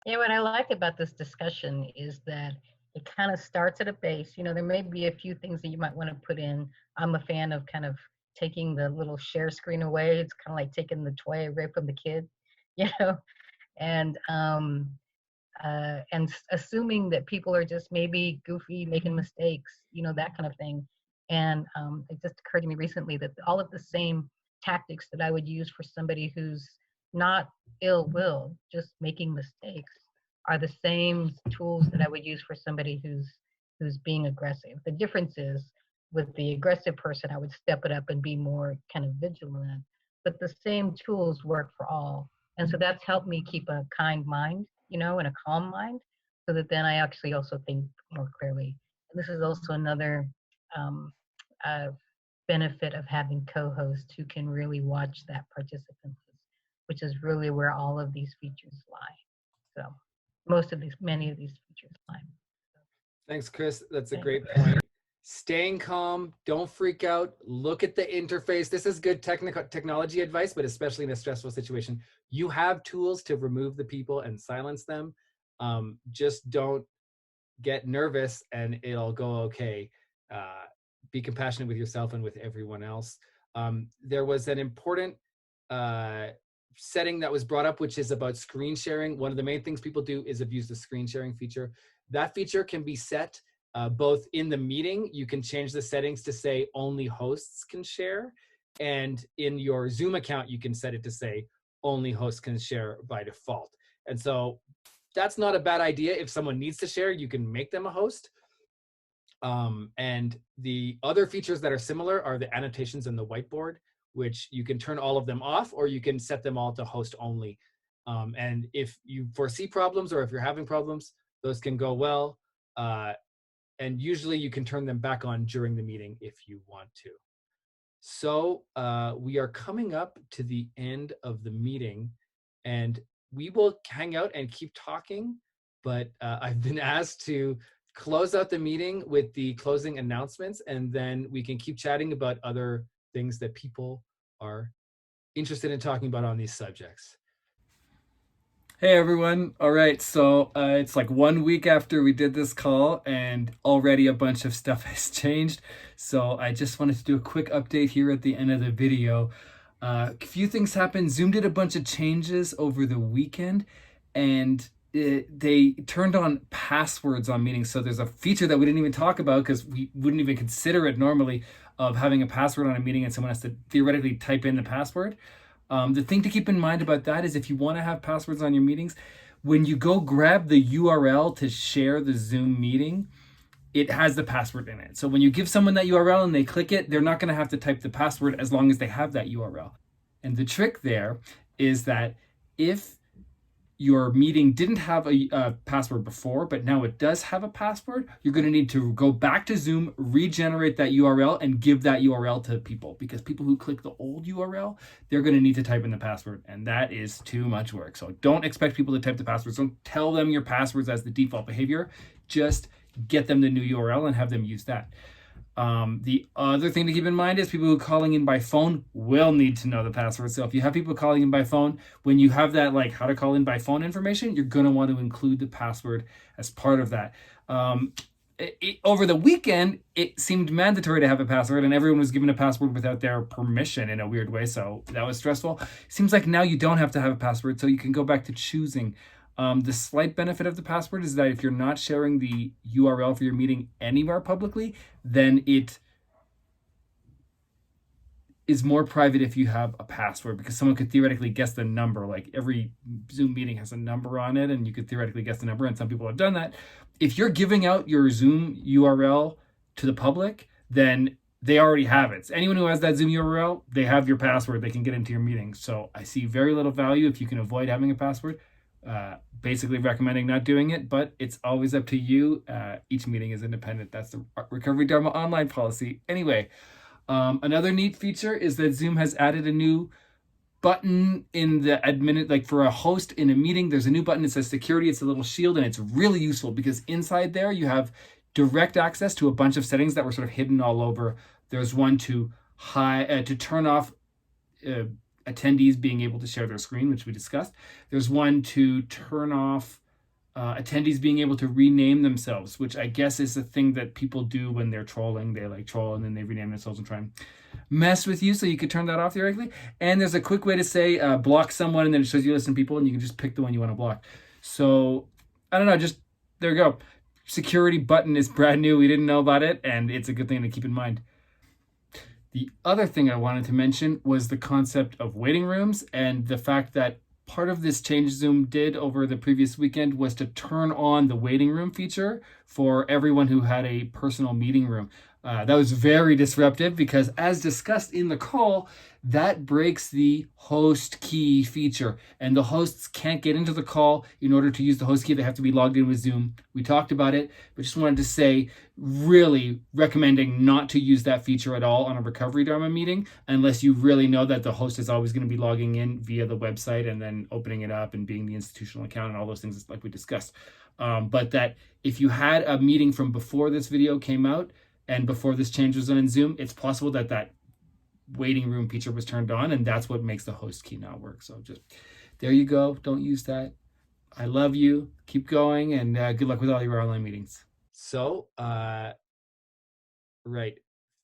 [SPEAKER 2] Yeah, what I like about this discussion is that it kind of starts at a base. You know, there may be a few things that you might want to put in. I'm a fan of kind of taking the little share screen away. It's kind of like taking the toy away from the kid, you know, and assuming that people are just maybe goofy, making mistakes, you know, that kind of thing. And it just occurred to me recently that all of the same tactics that I would use for somebody who's not ill-willed, just making mistakes, are the same tools that I would use for somebody who's being aggressive. The difference is with the aggressive person, I would step it up and be more kind of vigilant, but the same tools work for all. And so that's helped me keep a kind mind, you know, and a calm mind, so that then I actually also think more clearly. And this is also another benefit of having co-hosts who can really watch that participant, which is really where all of these features lie. So many of these features lie.
[SPEAKER 1] Thanks, Chris. That's a great point. Staying calm, don't freak out, look at the interface. This is good technology advice, but especially in a stressful situation. You have tools to remove the people and silence them. Just don't get nervous and it'll go okay. Be compassionate with yourself and with everyone else. There was an important setting that was brought up, which is about screen sharing. One of the main things people do is abuse the screen sharing feature. That feature can be set both in the meeting. You can change the settings to say only hosts can share, and in your Zoom account you can set it to say only hosts can share by default. And so that's not a bad idea. If someone needs to share, you can make them a host. And the other features that are similar are the annotations and the whiteboard, which you can turn all of them off, or you can set them all to host only. And if you foresee problems or if you're having problems, those can go well. and usually you can turn them back on during the meeting if you want to. So we are coming up to the end of the meeting, and we will hang out and keep talking, but I've been asked to close out the meeting with the closing announcements, and then we can keep chatting about other things that people are interested in talking about on these subjects. Hey everyone. All right, so it's like 1 week after we did this call and already a bunch of stuff has changed. So I just wanted to do a quick update here at the end of the video. A few things happened. Zoom did a bunch of changes over the weekend, and they turned on passwords on meetings. So there's a feature that we didn't even talk about because we wouldn't even consider it normally, of having a password on a meeting and someone has to theoretically type in the password. The thing to keep in mind about that is if you want to have passwords on your meetings, when you go grab the URL to share the Zoom meeting, it has the password in it. So when you give someone that URL and they click it, they're not going to have to type the password as long as they have that URL. And the trick there is that if your meeting didn't have a password before, but now it does have a password, you're going to need to go back to Zoom, regenerate that URL, and give that URL to people, because people who click the old URL, they're going to need to type in the password, and that is too much work. So don't expect people to type the passwords. Don't tell them your passwords as the default behavior. Just get them the new URL and have them use that. The other thing to keep in mind is people who are calling in by phone will need to know the password. So if you have people calling in by phone, when you have that like how to call in by phone information, you're going to want to include the password as part of that. Over the weekend, it seemed mandatory to have a password, and everyone was given a password without their permission in a weird way. So that was stressful. Seems like now you don't have to have a password, so you can go back to choosing. The slight benefit of the password is that if you're not sharing the URL for your meeting anywhere publicly, then it is more private if you have a password, because someone could theoretically guess the number. Like every Zoom meeting has a number on it, and you could theoretically guess the number, and some people have done that. If you're giving out your Zoom URL to the public, then they already have it. So anyone who has that Zoom URL, they have your password. They can get into your meeting. So I see very little value if you can avoid having a password. Basically recommending not doing it, but it's always up to you. Each meeting is independent. That's the Recovery Dharma online policy. Anyway, another neat feature is that Zoom has added a new button in the admin, like for a host in a meeting, there's a new button that says security. It's a little shield, and it's really useful because inside there you have direct access to a bunch of settings that were sort of hidden all over. There's one to turn off attendees being able to share their screen, which we discussed. There's one to turn off attendees being able to rename themselves, which I guess is the thing that people do when they're trolling. They like troll and then they rename themselves and try and mess with you, so you could turn that off theoretically. And there's a quick way to say block someone, and then it shows you listen to people, and you can just pick the one you want to block. So I don't know, just there you go. Security button is brand new. We didn't know about it, and it's a good thing to keep in mind. The other thing I wanted to mention was the concept of waiting rooms, and the fact that part of this change Zoom did over the previous weekend was to turn on the waiting room feature for everyone who had a personal meeting room. That was very disruptive because, as discussed in the call, that breaks the host key feature, and the hosts can't get into the call. In order to use the host key, they have to be logged in with Zoom. We talked about it, but just wanted to say, really recommending not to use that feature at all on a Recovery Dharma meeting unless you really know that the host is always going to be logging in via the website and then opening it up and being the institutional account and all those things like we discussed. But that if you had a meeting from before this video came out and before this change was done in Zoom, it's possible that that waiting room feature was turned on, and that's what makes the host key not work. So just there you go. Don't use that. I love you. Keep going, and good luck with all your online meetings. So, right.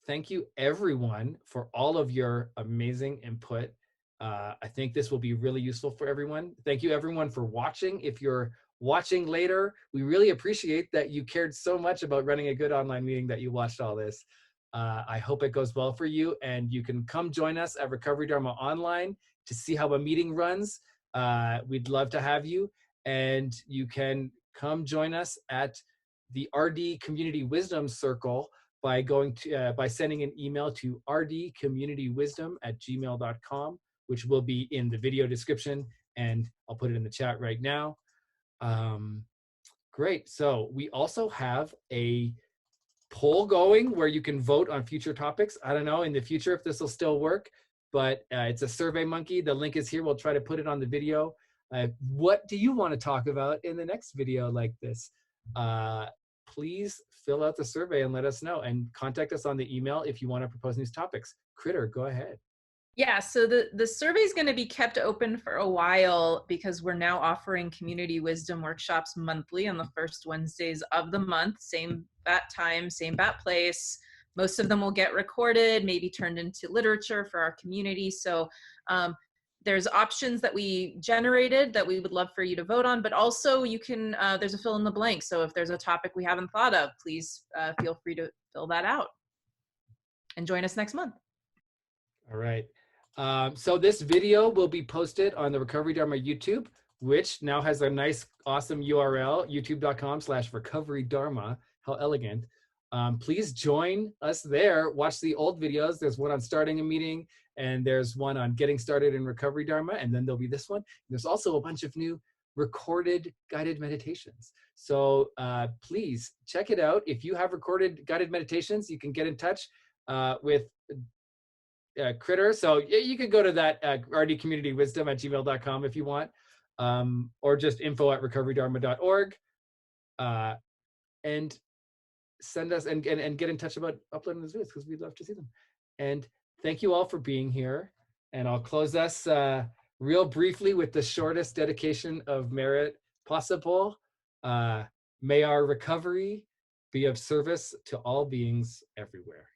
[SPEAKER 1] Thank you, everyone, for all of your amazing input. I think this will be really useful for everyone. Thank you, everyone, for watching. If you're watching later, we really appreciate that you cared so much about running a good online meeting that you watched all this. I hope it goes well for you, and you can come join us at Recovery Dharma Online to see how a meeting runs. We'd love to have you, and you can come join us at the RD Community Wisdom Circle by going to by sending an email to rdcommunitywisdom@gmail.com, which will be in the video description, and I'll put it in the chat right now. Great. So we also have a poll going where you can vote on future topics. I don't know in the future if this will still work, but it's a Survey Monkey. The link is here. We'll try to put it on the video. What do you want to talk about in the next video like this? Please fill out the survey and let us know, and contact us on the email if you want to propose new topics. Critter, go ahead.
[SPEAKER 12] Yeah, so the survey is going to be kept open for a while because we're now offering community wisdom workshops monthly on the first Wednesdays of the month, same bat time, same bat place. Most of them will get recorded, maybe turned into literature for our community. So there's options that we generated that we would love for you to vote on, but also you can, there's a fill in the blank. So if there's a topic we haven't thought of, please feel free to fill that out. And join us next month.
[SPEAKER 1] All right. So this video will be posted on the Recovery Dharma YouTube, which now has a nice, awesome URL, youtube.com/Recovery Dharma. How elegant. Please join us there. Watch the old videos. There's one on starting a meeting, and there's one on getting started in Recovery Dharma, and then there'll be this one. There's also a bunch of new recorded guided meditations. So please check it out. If you have recorded guided meditations, you can get in touch with Critter. So you could go to that rdcommunitywisdom@gmail.com if you want, or just info@recoverydharma.org, and send us and get in touch about uploading those videos because we'd love to see them. And thank you all for being here. And I'll close us real briefly with the shortest dedication of merit possible. May our recovery be of service to all beings everywhere.